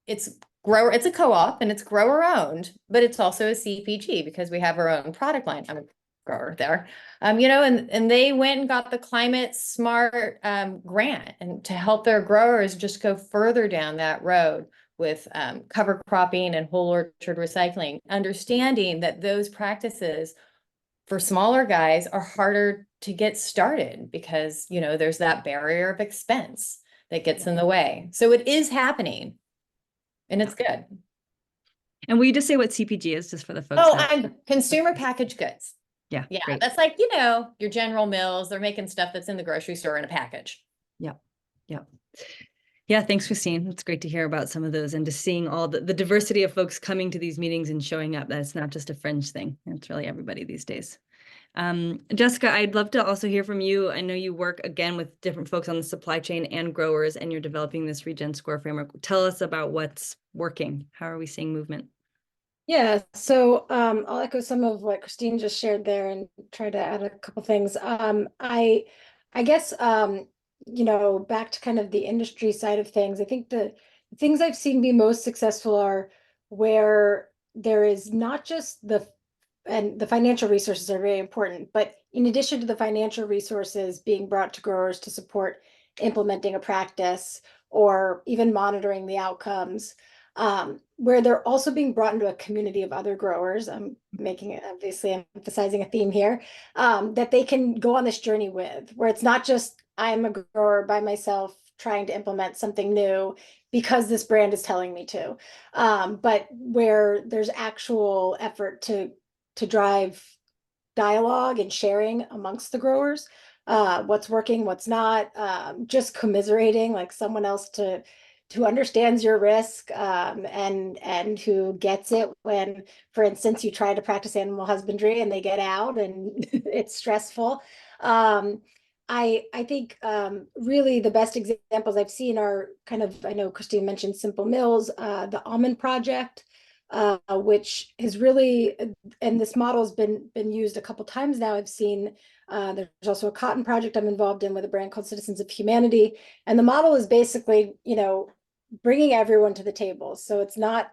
it's a co-op and it's grower owned, but it's also a CPG because we have our own product line. I'm a grower there, and they went and got the Climate Smart grant, and to help their growers just go further down that road with cover cropping and whole orchard recycling, understanding that those practices for smaller guys are harder to get started because, there's that barrier of expense that gets in the way. So it is happening. And it's good. And will you just say what CPG is, just for the folks? Oh, I'm consumer packaged goods. Yeah. Yeah. Great. That's like, your General Mills, they're making stuff that's in the grocery store in a package. Yeah. Yeah. Yeah. Thanks, Christine. It's great to hear about some of those and just seeing all the diversity of folks coming to these meetings and showing up. That it's not just a fringe thing. It's really everybody these days. Jessica, I'd love to also hear from you. I know you work again with different folks on the supply chain and growers, and you're developing this Regen Score framework. Tell us about what's working. How are we seeing movement? Yeah, so I'll echo some of what Christine just shared there and try to add a couple things. I guess back to kind of the industry side of things, I think the things I've seen be most successful are where there is not just and the financial resources are very important, but in addition to the financial resources being brought to growers to support implementing a practice or even monitoring the outcomes, where they're also being brought into a community of other growers. I'm obviously emphasizing a theme here, that they can go on this journey with, where it's not just I'm a grower by myself trying to implement something new because this brand is telling me to, but where there's actual effort to drive dialogue and sharing amongst the growers, what's working, what's not, just commiserating, like someone else who understands your risk, and who gets it when, for instance, you try to practice animal husbandry and they get out and it's stressful. I think really the best examples I've seen are kind of, I know Christine mentioned Simple Mills, the Almond Project, which is really, and this model has been used a couple times now. I've seen there's also a cotton project I'm involved in with a brand called Citizens of Humanity, and the model is basically, bringing everyone to the table. So it's not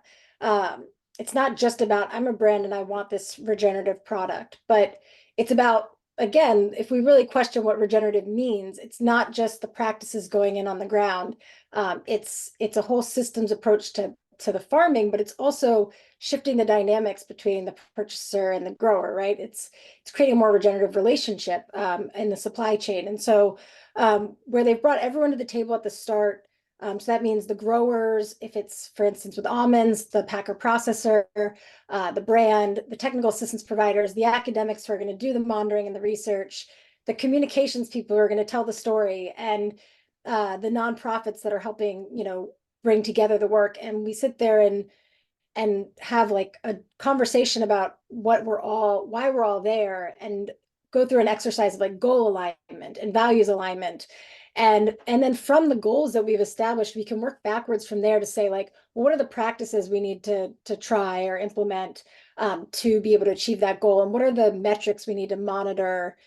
just about I'm a brand and I want this regenerative product, but it's about, again, if we really question what regenerative means, it's not just the practices going in on the ground. It's a whole systems approach to the farming, but it's also shifting the dynamics between the purchaser and the grower, right? It's creating a more regenerative relationship in the supply chain. And so where they've brought everyone to the table at the start, so that means the growers, if it's, for instance, with almonds, the packer processor, the brand, the technical assistance providers, the academics who are going to do the monitoring and the research, the communications people who are going to tell the story, and the nonprofits that are helping, bring together the work. And we sit there and have like a conversation about why we're all there, and go through an exercise of like goal alignment and values alignment. And then from the goals that we've established, we can work backwards from there to say, like, well, what are the practices we need to try or implement to be able to achieve that goal? And what are the metrics we need to monitor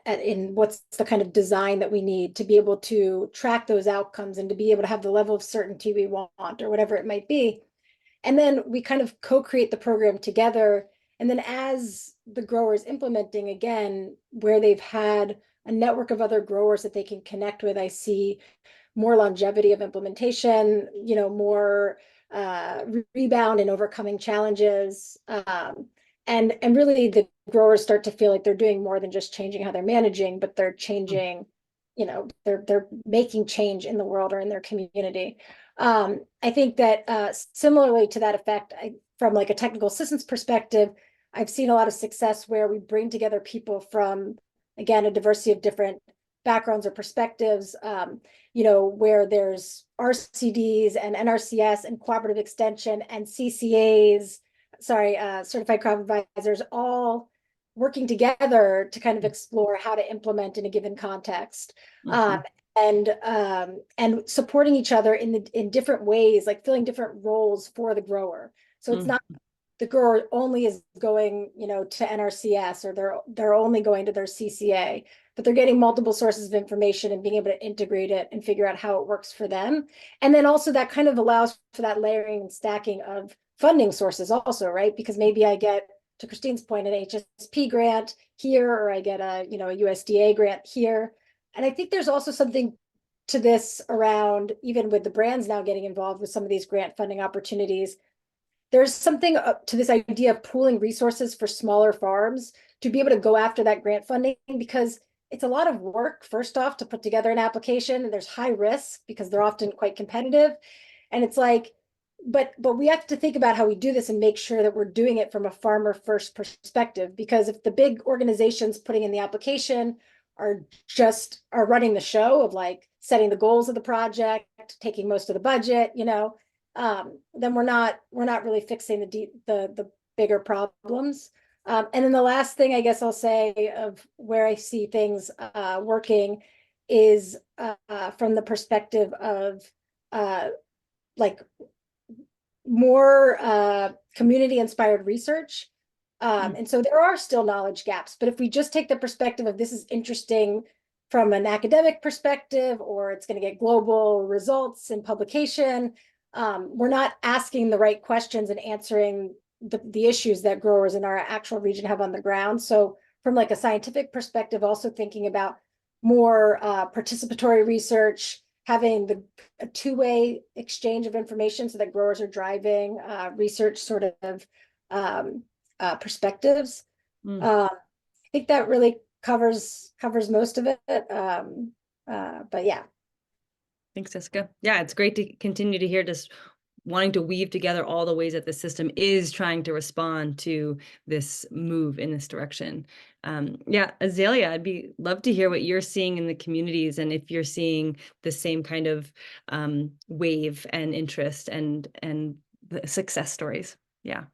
in what's the kind of design that we need to be able to track those outcomes and to be able to have the level of certainty we want, or whatever it might be. And then we kind of co-create the program together. And then as the growers implementing, again, where they've had a network of other growers that they can connect with, I see more longevity of implementation, more rebound and overcoming challenges. And really the growers start to feel like they're doing more than just changing how they're managing, but they're changing, they're making change in the world or in their community. I think that similarly to that effect, from like a technical assistance perspective, I've seen a lot of success where we bring together people from, again, a diversity of different backgrounds or perspectives, where there's RCDs and NRCS and cooperative extension and CCAs, certified crop advisors, all working together to kind of explore how to implement in a given context. And supporting each other in different ways, like filling different roles for the grower. So it's not the grower only is going, to NRCS, or they're only going to their CCA, but they're getting multiple sources of information and being able to integrate it and figure out how it works for them. And then also that kind of allows for that layering and stacking of funding sources also, right? Because maybe I get, to Christine's point, an HSP grant here, or I get a USDA grant here. And I think there's also something to this around, even with the brands now getting involved with some of these grant funding opportunities, there's something to this idea of pooling resources for smaller farms to be able to go after that grant funding, because it's a lot of work, first off, to put together an application, and there's high risk because they're often quite competitive. And it's like, but we have to think about how we do this and make sure that we're doing it from a farmer first perspective, because if the big organizations putting in the application are running the show of like setting the goals of the project, taking most of the budget, then we're not really fixing the bigger problems. And then the last thing I guess I'll say of where I see things working is from the perspective of like more community inspired research. And so there are still knowledge gaps, but if we just take the perspective of this is interesting from an academic perspective, or it's going to get global results in publication, we're not asking the right questions and answering the issues that growers in our actual region have on the ground. So from like a scientific perspective, also thinking about more participatory research, having a two-way exchange of information so that growers are driving research sort of perspectives. I think that really covers most of it. But yeah. Thanks, Jessica. Yeah, it's great to continue to hear just wanting to weave together all the ways that the system is trying to respond to this move in this direction. Yeah, Azelya, I'd love to hear what you're seeing in the communities, and if you're seeing the same kind of wave and interest and the success stories. Yeah.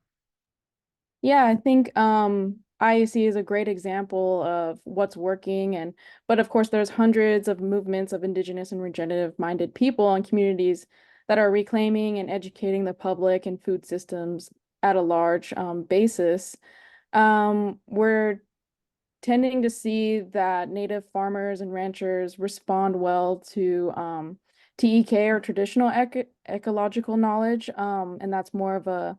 Yeah, I think IAC is a great example of what's working, but of course there's hundreds of movements of Indigenous and regenerative minded people and communities that are reclaiming and educating the public and food systems at a large basis. We're tending to see that Native farmers and ranchers respond well to TEK, or traditional ecological knowledge, and that's more of a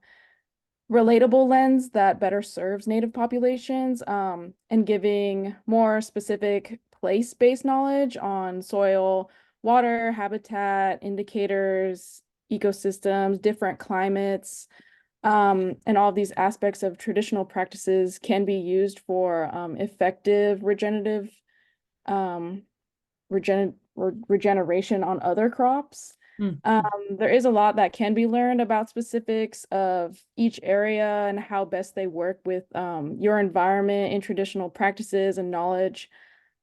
relatable lens that better serves Native populations, and giving more specific place-based knowledge on soil, water, habitat, indicators, ecosystems, different climates, and all of these aspects of traditional practices can be used for effective regenerative regeneration on other crops. There is a lot that can be learned about specifics of each area and how best they work with your environment and traditional practices and knowledge.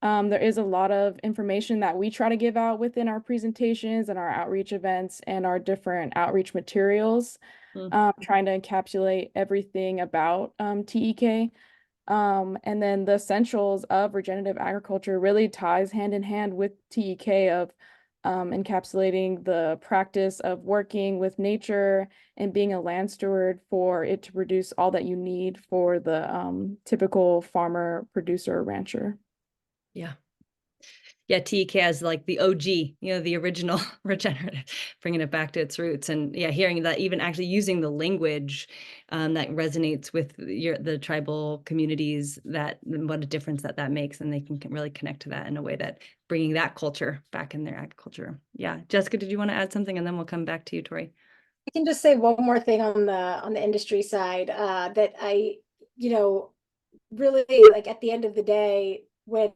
There is a lot of information that we try to give out within our presentations and our outreach events and our different outreach materials, trying to encapsulate everything about TEK. And then the essentials of regenerative agriculture really ties hand in hand with TEK of encapsulating the practice of working with nature and being a land steward for it to produce all that you need for the typical farmer, producer, rancher. Yeah. Yeah, TEK as like the OG, the original regenerative, bringing it back to its roots. And yeah, hearing that, even actually using the language that resonates with the tribal communities, what a difference that makes. And they can really connect to that in a way that bringing that culture back in their agriculture. Yeah. Jessica, did you want to add something? And then we'll come back to you, Tori. I can just say one more thing on the industry side, that I, really, like, at the end of the day, when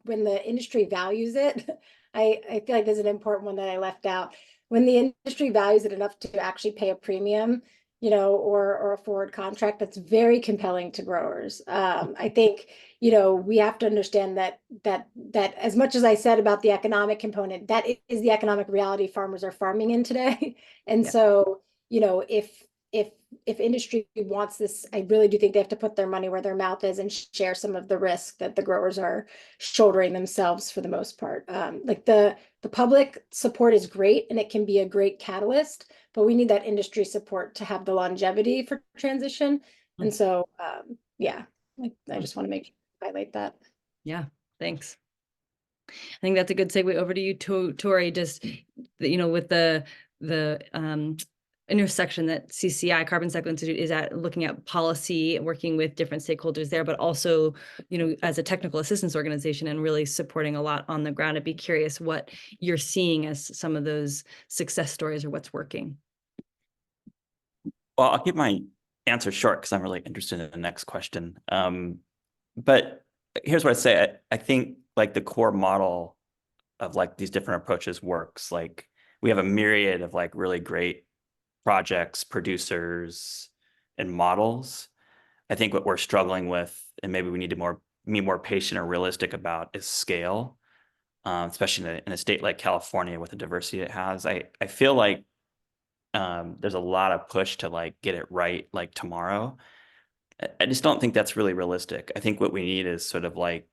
the industry values it, I feel like there's an important one that I left out. When the industry values it enough to actually pay a premium, or a forward contract, that's very compelling to growers. I think, we have to understand that as much as I said about the economic component, that is the economic reality farmers are farming in today. And Yeah. so, if industry wants this, I really do think they have to put their money where their mouth is and share some of the risk that the growers are shouldering themselves for the most part. Like the public support is great and it can be a great catalyst, but we need that industry support to have the longevity for transition. And so, yeah, I just want to highlight that. Yeah, thanks. I think that's a good segue over to you, Tori. Just with the intersection that CCI, Carbon Cycle Institute, is at, looking at policy, working with different stakeholders there, but also, as a technical assistance organization and really supporting a lot on the ground. I'd be curious what you're seeing as some of those success stories or what's working. Well, I'll keep my answer short because I'm really interested in the next question. But here's what I say. I think like the core model of like these different approaches works. Like we have a myriad of like really great projects, producers, and models. I think what we're struggling with, and maybe we need to be more patient or realistic about, is scale, especially in a state like California with the diversity it has. I feel like there's a lot of push to like get it right like tomorrow. I just don't think that's really realistic. I think what we need is sort of like,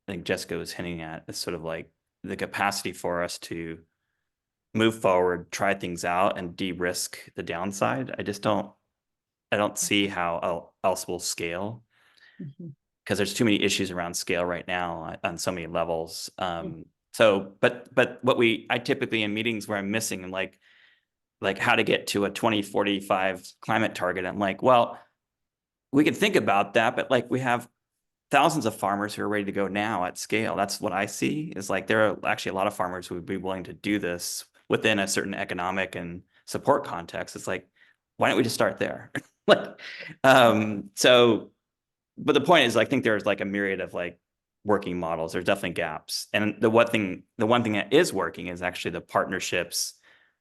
I think Jessica was hinting at, is sort of like the capacity for us to move forward, try things out, and de-risk the downside. I don't see how else we'll scale, because there's too many issues around scale right now on so many levels. So, but what I typically in meetings where I'm missing like how to get to a 2045 climate target, I'm like, well, we can think about that, but like we have thousands of farmers who are ready to go now at scale. That's what I see, is like there are actually a lot of farmers who would be willing to do this within a certain economic and support context. It's like, why don't we just start there? Like, so, but the point is, I think there's like a myriad of like working models. There's definitely gaps. And the one thing that is working is actually the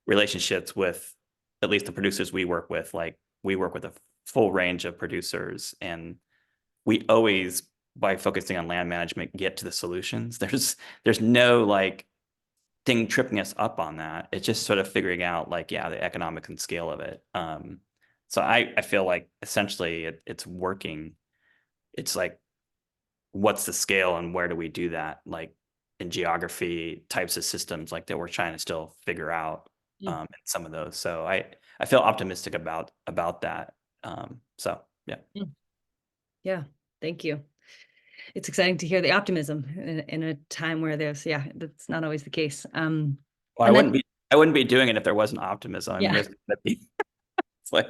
relationships with at least the producers we work with. Like we work with a full range of producers, and we always, by focusing on land management, get to the solutions. There's no like thing tripping us up on that. It's just sort of figuring out like, yeah, the economics and scale of it. So I feel like essentially it's working. It's like, what's the scale and where do we do that? Like in geography, types of systems like that we're trying to still figure out in some of those. So I feel optimistic about that. So yeah. Yeah, thank you. It's exciting to hear the optimism in a time where that's not always the case. Well, I wouldn't be doing it if there wasn't optimism. I mean, Yeah. it's like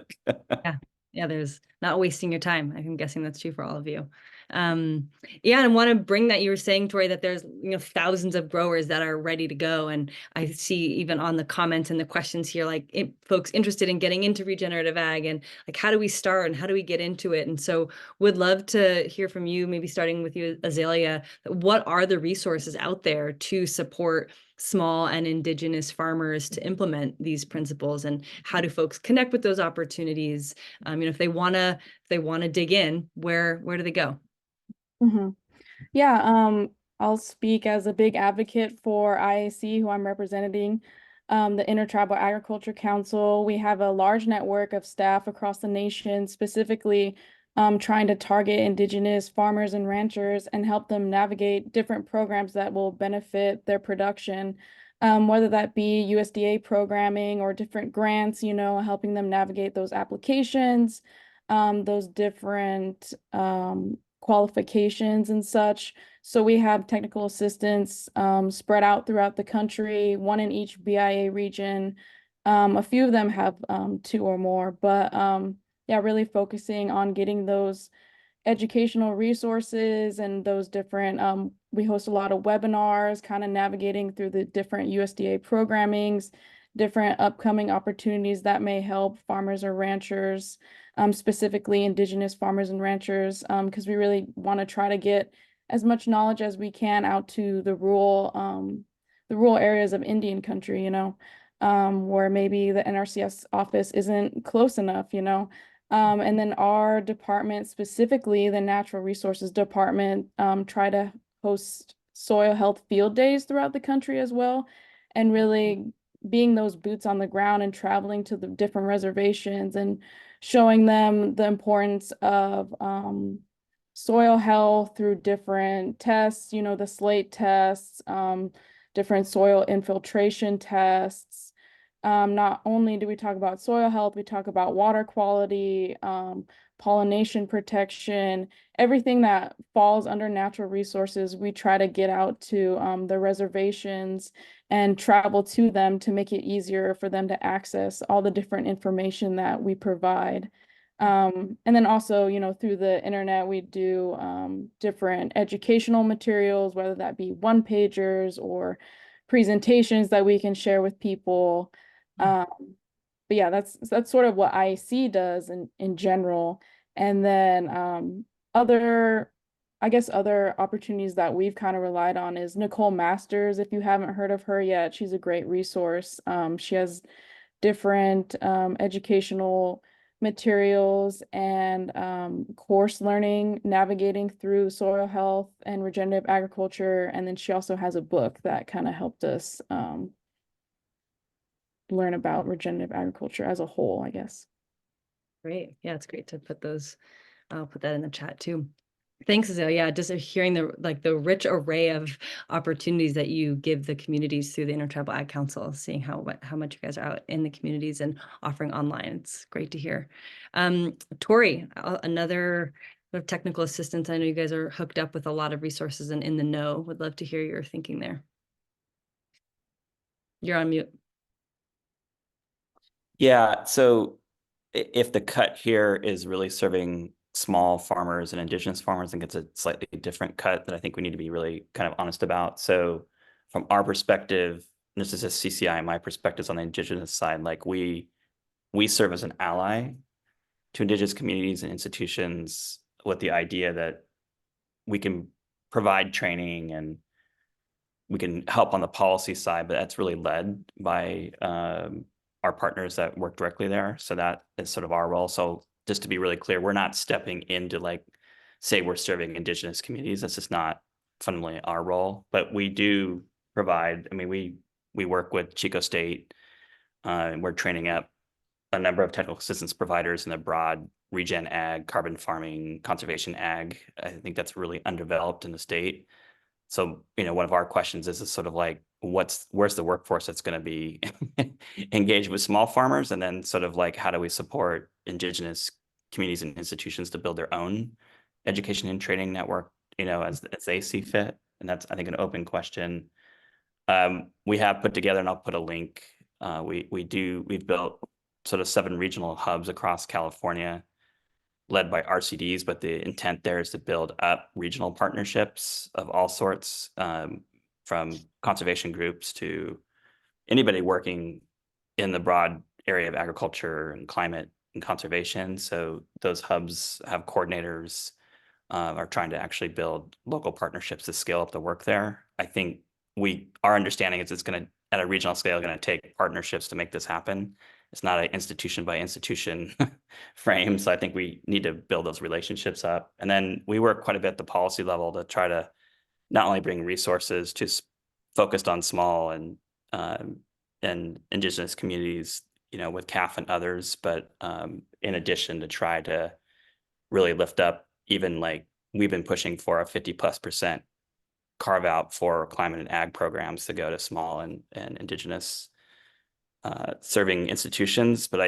Yeah, there's not wasting your time. I'm guessing that's true for all of you. Yeah, and I want to bring that, you were saying, Tori, that there's thousands of growers that are ready to go. And I see even on the comments and the questions here, like folks interested in getting into regenerative ag, and like, how do we start and how do we get into it? And so would love to hear from you, maybe starting with you, Azelya. What are the resources out there to support small and indigenous farmers to implement these principles, and how do folks connect with those opportunities? If they want to dig in, where do they go? Yeah, I'll speak as a big advocate for IAC, who I'm representing, the Intertribal Agriculture Council. We have a large network of staff across the nation, specifically trying to target indigenous farmers and ranchers and help them navigate different programs that will benefit their production. whether that be USDA programming or different grants, helping them navigate those applications, those different qualifications and such. So we have technical assistants spread out throughout the country, one in each BIA region. A few of them have 2 or more, but yeah, really focusing on getting those educational resources and those different, we host a lot of webinars, kind of navigating through the different USDA programmings, different upcoming opportunities that may help farmers or ranchers, specifically Indigenous farmers and ranchers, because we really want to try to get as much knowledge as we can out to the rural areas of Indian country, where maybe the NRCS office isn't close enough, and then our department, specifically the Natural Resources Department, try to host soil health field days throughout the country as well, and really being those boots on the ground and traveling to the different reservations and showing them the importance of soil health through different tests, the slate tests, different soil infiltration tests. Not only do we talk about soil health, we talk about water quality, pollination protection, everything that falls under natural resources. We try to get out to the reservations and travel to them to make it easier for them to access all the different information that we provide. And then also, through the internet, we do different educational materials, whether that be one-pagers or presentations that we can share with people. But yeah, that's sort of what IEC does in general. And then other opportunities that we've kind of relied on is Nicole Masters. If you haven't heard of her yet, she's a great resource. She has different educational materials and course learning, navigating through soil health and regenerative agriculture. And then she also has a book that kind of helped us learn about regenerative agriculture as a whole, I guess. Great. Yeah, it's great to put those. I'll put that in the chat too. Thanks, Azelya. Yeah, just hearing the rich array of opportunities that you give the communities through the Intertribal Ag Council, seeing how much you guys are out in the communities and offering online. It's great to hear. Tori, another technical assistance. I know you guys are hooked up with a lot of resources and in the know. Would love to hear your thinking there. You're on mute. Yeah, so if the cut here is really serving small farmers and Indigenous farmers, I think it's a slightly different cut that I think we need to be really kind of honest about. So from our perspective, this is a CCI, my perspective is on the Indigenous side, like we serve as an ally to Indigenous communities and institutions with the idea that we can provide training and we can help on the policy side, but that's really led by our partners that work directly there. So that is sort of our role. So just to be really clear, we're not stepping into say we're serving Indigenous communities. That's just not fundamentally our role, but we do provide, we work with Chico State, and we're training up a number of technical assistance providers in the broad regen ag, carbon farming, conservation ag. I think that's really undeveloped in the state. So, one of our questions is sort of like, where's the workforce that's going to be engaged with small farmers? And then sort of like, how do we support Indigenous communities and institutions to build their own education and training network, as they see fit? And that's, I think, an open question. We have put together, and I'll put a link. We've built sort of 7 regional hubs across California, led by RCDs, but the intent there is to build up regional partnerships of all sorts, from conservation groups to anybody working in the broad area of agriculture and climate and conservation. So those hubs have coordinators, are trying to actually build local partnerships to scale up the work there. I think our understanding is it's going to, at a regional scale, going to take partnerships to make this happen. It's not an institution by institution frame. So I think we need to build those relationships up. And then we work quite a bit at the policy level to try to not only bring resources focused on small and Indigenous communities, with CAF and others, but in addition to try to really lift up, even like we've been pushing for a 50+% carve out for climate and ag programs to go to small and indigenous serving institutions. But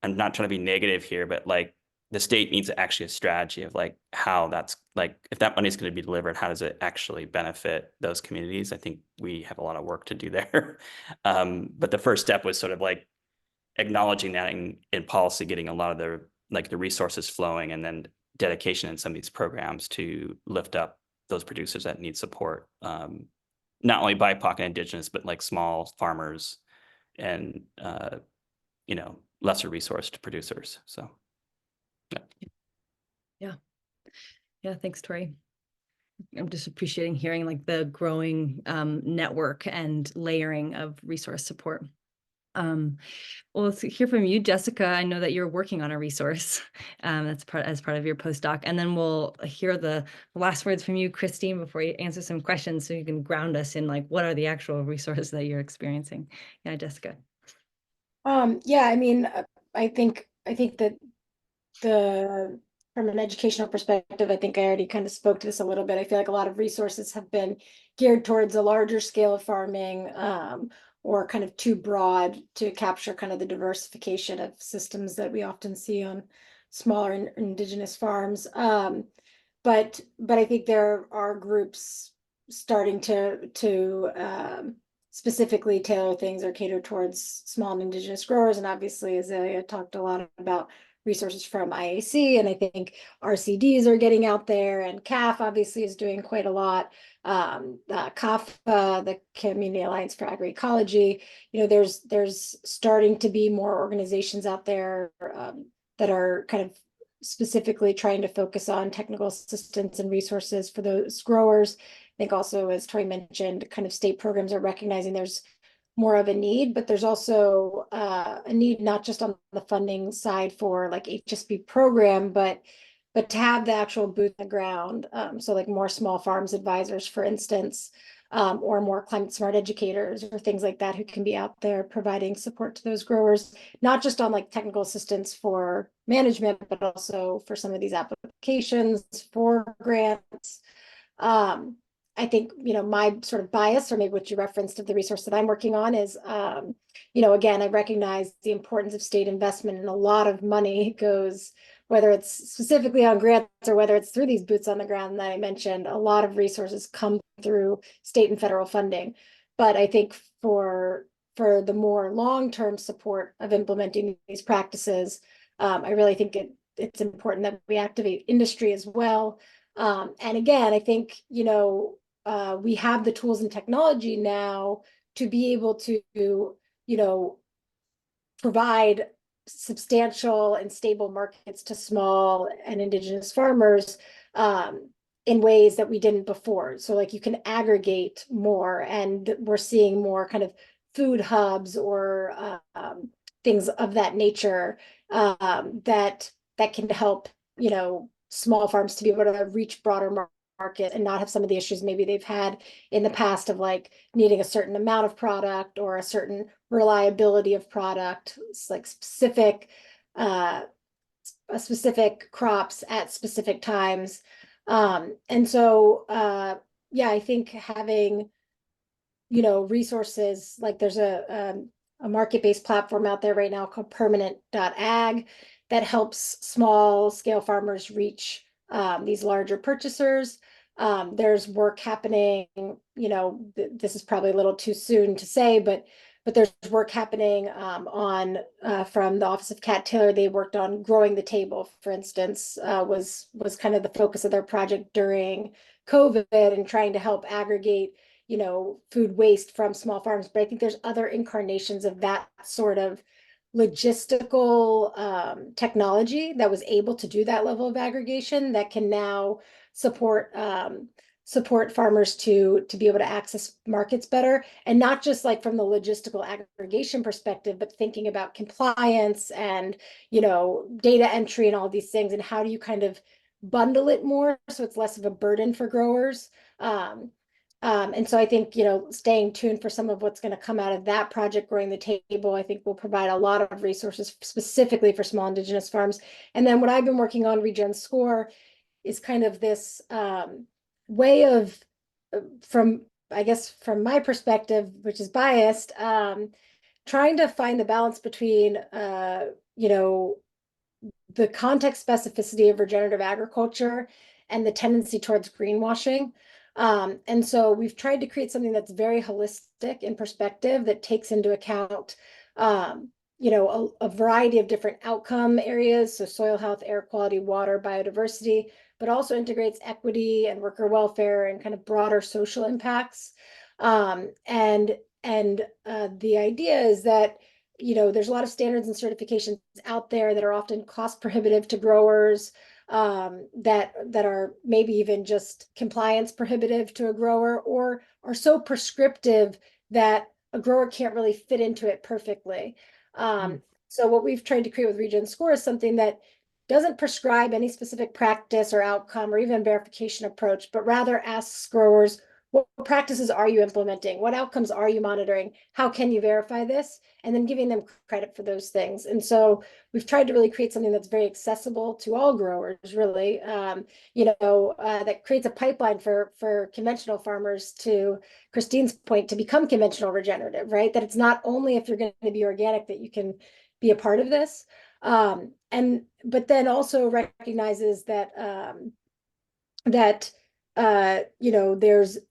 I'm not trying to be negative here, but like the state needs actually a strategy of like how that's like, if that money is going to be delivered, how does it actually benefit those communities? I think we have a lot of work to do there. But the first step was sort of like acknowledging that in policy, getting a lot of the resources flowing, and then dedication in some of these programs to lift up those producers that need support, not only BIPOC and indigenous, but like small farmers and lesser resourced producers. So Yeah, thanks, Tori. I'm just appreciating hearing like the growing network and layering of resource support. Well, let's hear from you, Jessica. I know that you're working on a resource that's as part of your postdoc, and then we'll hear the last words from you, Christine, before you answer some questions, so you can ground us in like what are the actual resources that you're experiencing. Yeah, Jessica. Yeah, I mean, I think that from an educational perspective, I think I already kind of spoke to this a little bit. I feel like a lot of resources have been geared towards a larger scale of farming, or kind of too broad to capture kind of the diversification of systems that we often see on smaller indigenous farms. But I think there are groups starting to specifically tailor things or cater towards small and indigenous growers. And obviously, Azelya talked a lot about resources from IAC, and I think RCDs are getting out there, and CAF obviously is doing quite a lot. CAFA, the Community Alliance for Agroecology, there's starting to be more organizations out there that are kind of specifically trying to focus on technical assistance and resources for those growers. I think also, as Tori mentioned, kind of state programs are recognizing there's more of a need, but there's also a need not just on the funding side for like HSB program, but to have the actual boots on the ground. So like more small farms advisors, for instance, or more climate smart educators or things like that who can be out there providing support to those growers, not just on like technical assistance for management, but also for some of these applications for grants. I think, my sort of bias, or maybe what you referenced of the resource that I'm working on is, again, I recognize the importance of state investment, and a lot of money goes, whether it's specifically on grants or whether it's through these boots on the ground that I mentioned, a lot of resources come through state and federal funding. But I think for the more long-term support of implementing these practices, I really think it's important that we activate industry as well. And again, I think, we have the tools and technology now to be able to, provide substantial and stable markets to small and indigenous farmers in ways that we didn't before. So like you can aggregate more, and we're seeing more kind of food hubs or things of that nature that can help, small farms to be able to reach broader market and not have some of the issues maybe they've had in the past of like needing a certain amount of product or a certain reliability of product. It's like specific crops at specific times. And so yeah, I think having resources, like there's a market-based platform out there right now called permanent.ag that helps small scale farmers reach these larger purchasers. There's work happening, this is probably a little too soon to say, but there's work happening from the Office of Cat Taylor. They worked on growing the table, for instance, was kind of the focus of their project during COVID, and trying to help aggregate, food waste from small farms. But I think there's other incarnations of that sort of logistical technology that was able to do that level of aggregation that can now support farmers to be able to access markets better, and not just like from the logistical aggregation perspective, but thinking about compliance and data entry and all these things, and how do you kind of bundle it more so it's less of a burden for growers. And so I think, staying tuned for some of what's going to come out of that project, Growing the Table, I think will provide a lot of resources specifically for small indigenous farms. And then what I've been working on, Regen Score, is kind of this way of from, I guess, from my perspective, which is biased, trying to find the balance between, you know, the context specificity of regenerative agriculture and the tendency towards greenwashing. And so we've tried to create something that's very holistic in perspective that takes into account, you know, a variety of different outcome areas, so soil health, air quality, water, biodiversity, but also integrates equity and worker welfare and kind of broader social impacts. The idea is that, you know, there's a lot of standards and certifications out there that are often cost prohibitive to growers, that are maybe even just compliance prohibitive to a grower, or are so prescriptive that a grower can't really fit into it perfectly. So what we've tried to create with Regen Score is something that doesn't prescribe any specific practice or outcome or even verification approach, but rather asks growers, what practices are you implementing? What outcomes are you monitoring? How can you verify this? And then giving them credit for those things. And so we've tried to really create something that's very accessible to all growers, really, that creates a pipeline for conventional farmers, to Christine's point, to become conventional regenerative, right? That it's not only if you're going to be organic that you can be a part of this. But then also recognizes that,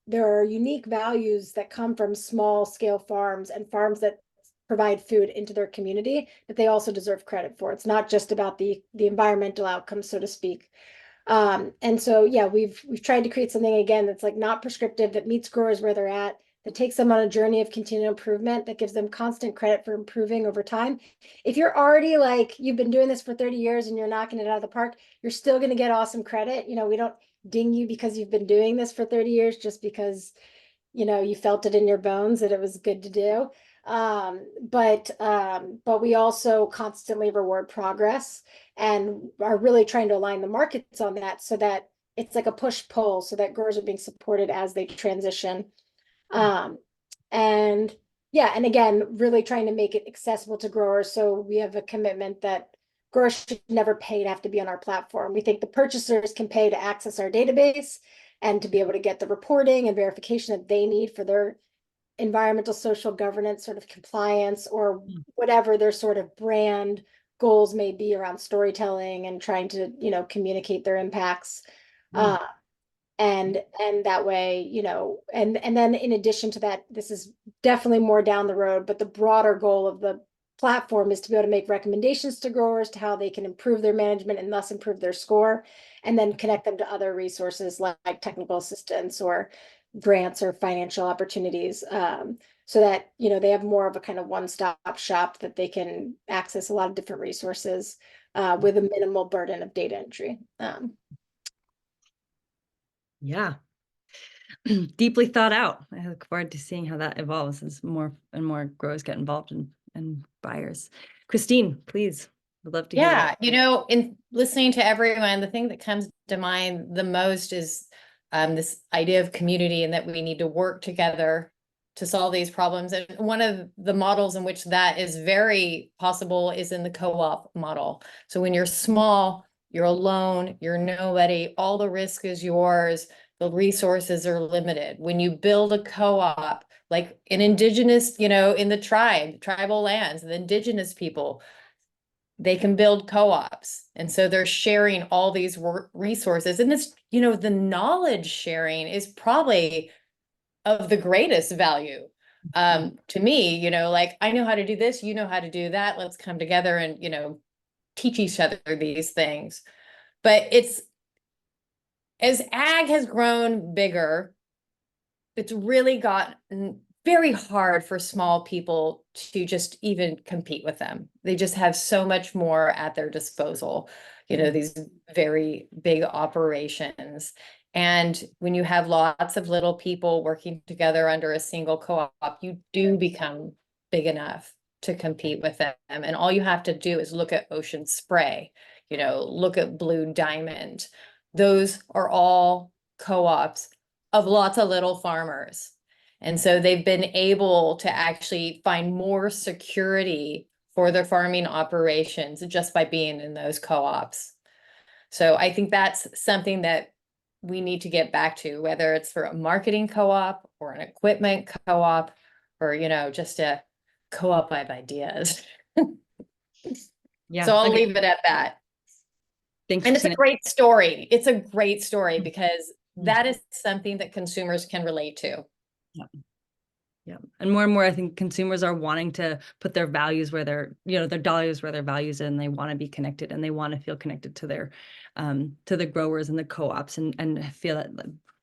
there are unique values that come from small scale farms and farms that provide food into their community that they also deserve credit for. It's not just about the environmental outcomes, so to speak. And so, yeah, we've tried to create something, again, that's like not prescriptive, that meets growers where they're at, that takes them on a journey of continual improvement, that gives them constant credit for improving over time. If you're already like, you've been doing this for 30 years and you're knocking it out of the park, you're still going to get awesome credit. You know, we don't ding you because you've been doing this for 30 years, just because, you know, you felt it in your bones that it was good to do. But we also constantly reward progress and are really trying to align the markets on that, so that it's like a push-pull, so that growers are being supported as they transition. And yeah, and again, really trying to make it accessible to growers. So we have a commitment that growers should never pay to have to be on our platform. We think the purchasers can pay to access our database and to be able to get the reporting and verification that they need for their environmental, social, governance sort of compliance, or whatever their sort of brand goals may be around storytelling and trying to, you know, communicate their impacts. And that way, you know, and then in addition to that, this is definitely more down the road, but the broader goal of the platform is to be able to make recommendations to growers to how they can improve their management and thus improve their score, and then connect them to other resources like technical assistance or grants or financial opportunities, so that, you know, they have more of a kind of one-stop shop that they can access a lot of different resources with a minimal burden of data entry. Yeah. Deeply thought out. I look forward to seeing how that evolves as more and more growers get involved and buyers. Christine, please. Would love to hear. Yeah, you know, in listening to everyone, the thing that comes to mind the most is this idea of community, and that we need to work together to solve these problems. And one of the models in which that is very possible is in the co-op model. So when you're small, you're alone, you're nobody, all the risk is yours, the resources are limited. When you build a co-op, like an indigenous, you know, in the tribal lands, the indigenous people, they can build co-ops. And so they're sharing all these resources. And it's, you know, the knowledge sharing is probably of the greatest value to me. You know, like, I know how to do this, you know how to do that. Let's come together and, you know, teach each other these things. But it's, as ag has grown bigger, it's really gotten very hard for small people to just even compete with them. They just have so much more at their disposal, you know, these very big operations. And when you have lots of little people working together under a single co-op, you do become big enough to compete with them. And all you have to do is look at Ocean Spray, you know, look at Blue Diamond. Those are all co-ops of lots of little farmers. And so they've been able to actually find more security for their farming operations just by being in those co-ops. So I think that's something that we need to get back to, whether it's for a marketing co-op or an equipment co-op, or, you know, just a co-op of ideas. Yeah. So I'll Okay. leave it at that. Thanks, And it's a Christina. great story. It's a great story because that is something that consumers can relate to. Yeah. And more, I think consumers are wanting to put their values where their, you know, their dollars where their values, and they want to be connected, and they want to feel connected to their, to the growers and the co-ops, and feel that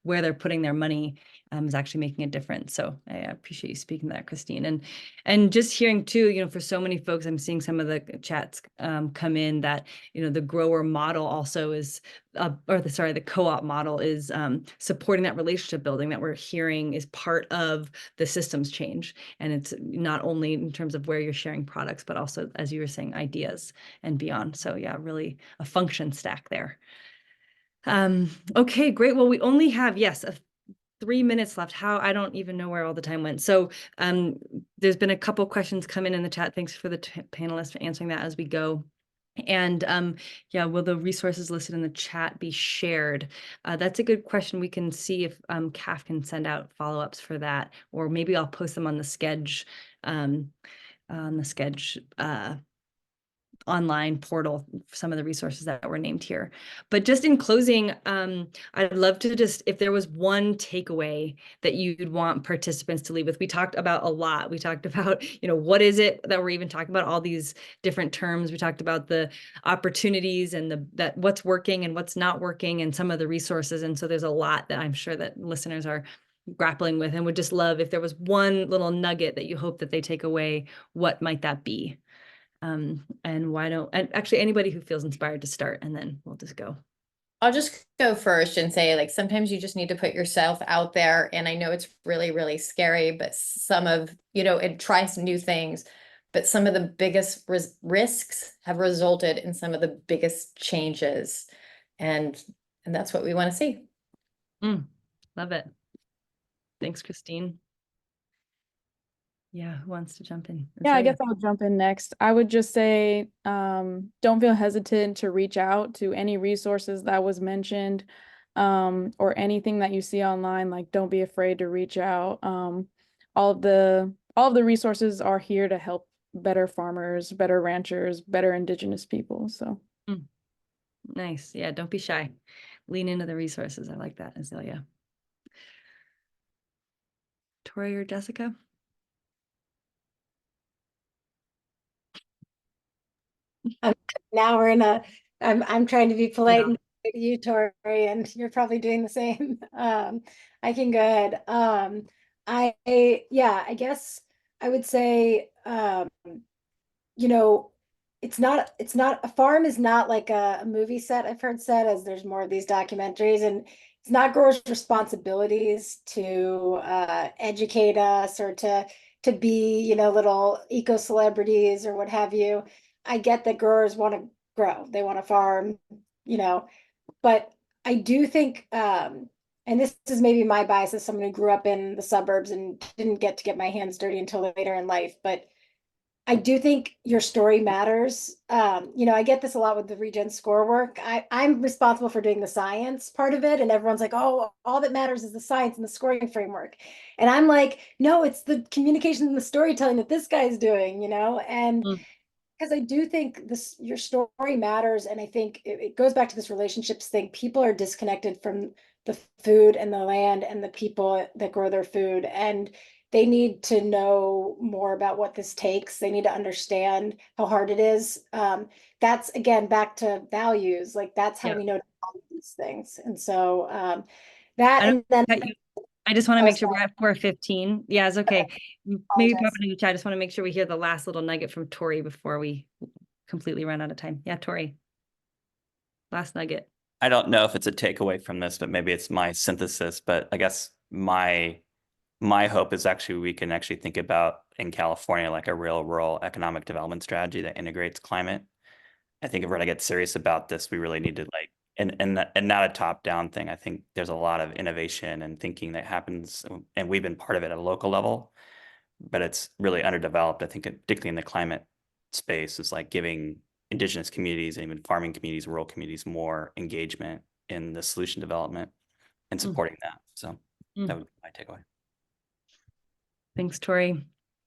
where they're putting their money is actually making a difference. So I appreciate you speaking to that, Christine. And just hearing too, you know, for so many folks, I'm seeing some of the chats come in that, you know, the grower model also is, the co-op model is supporting that relationship building that we're hearing is part of the systems change. And it's not only in terms of where you're sharing products, but also, as you were saying, ideas and beyond. So yeah, really a function stack there. Okay, great. Well, we only have, 3 minutes left. How, I don't even know where all the time went. So there's been a couple questions come in the chat. Thanks for the panelists for answering that as we go. And will the resources listed in the chat be shared? That's a good question. We can see if CAF can send out follow-ups for that, or maybe I'll post them on the Sketch online portal, some of the resources that were named here. But just in closing, I'd love to just, if there was one takeaway that you'd want participants to leave with. We talked about a lot. We talked about, you know, what is it that we're even talking about, all these different terms. We talked about the opportunities and that what's working and what's not working, and some of the resources. And so there's a lot that I'm sure that listeners are grappling with, and would just love if there was one little nugget that you hope that they take away. What might that be? And actually anybody who feels inspired to start, and then we'll just go. I'll just go first and say, like, sometimes you just need to put yourself out there. And I know it's really, really scary, but some of, you know, and try some new things, but some of the biggest risks have resulted in some of the biggest changes. And that's what we want to see. Love it. Thanks, Christine. Yeah, who wants to jump in? Yeah, I Azelya. guess I'll jump in next. I would just say, don't feel hesitant to reach out to any resources that was mentioned, or anything that you see online. Like, don't be afraid to reach out. All of the resources are here to help better farmers, better ranchers, better indigenous people. So Nice. Yeah, don't be shy. Lean into the resources. I like that, Azelya. Tori or Jessica? Now we're in a, I'm trying to be polite and to you, Tori, and you're probably doing the same. I can go ahead. I guess I would say, you know, it's not a farm is not like a movie set, I've heard said, as there's more of these documentaries, and it's not growers' responsibilities to educate us or to be, you know, little eco celebrities or what have you. I get that growers want to grow, they want to farm, you know, but I do think, and this is maybe my bias as someone who grew up in the suburbs and didn't get to get my hands dirty until later in life, but I do think your story matters. You know, I get this a lot with the Regen score work. I'm responsible for doing the science part of it, and everyone's like, oh, all that matters is the science and the scoring framework. And I'm like, no, it's the communication and the storytelling that this guy's doing, you know? And because I do think your story matters, and I think it goes back to this relationships thing. People are disconnected from the food and the land and the people that grow their food, and they need to know more about what this takes. They need to understand how hard it is. That's again back to values. Like, that's how we know to value these things. And so and then I just want to Oh, make sure we're at 4:15. Yeah, it's okay. Maybe apologize. pop it in the chat. I just want to make sure we hear the last little nugget from Tori before we completely run out of time. Yeah, Tori. Last nugget. I don't know if it's a takeaway from this, but maybe it's my synthesis. But I guess my hope is actually we can actually think about in California like a real rural economic development strategy that integrates climate. I think if we're gonna get serious about this, we really need to like and not a top-down thing. I think there's a lot of innovation and thinking that happens, and we've been part of it at a local level, but it's really underdeveloped. I think particularly in the climate space is like giving indigenous communities and even farming communities, rural communities more engagement in the solution development. and supporting that. So Mm. that would be my takeaway. Thanks, Tori.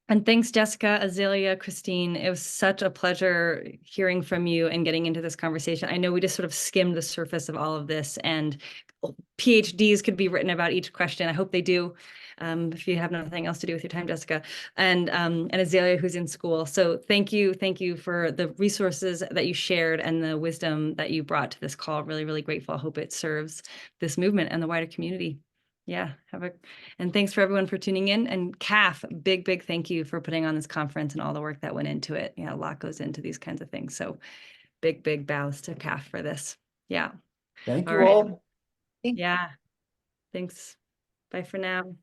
And thanks, Jessica, Azealia, Christine. It was such a pleasure hearing from you and getting into this conversation. I know we just sort of skimmed the surface of all of this, and PhDs could be written about each question. I hope they do, if you have nothing else to do with your time, Jessica, and Azealia, who's in school. So thank you for the resources that you shared and the wisdom that you brought to this call. Really, really grateful. I hope it serves this movement and the wider community. Yeah, and thanks for everyone for tuning in. And CAF, big thank you for putting on this conference and all the work that went into it. Yeah, a lot goes into these kinds of things. So big bows to CAF for this. Yeah. Thank All you right. all. Yeah. Thanks. Bye for now.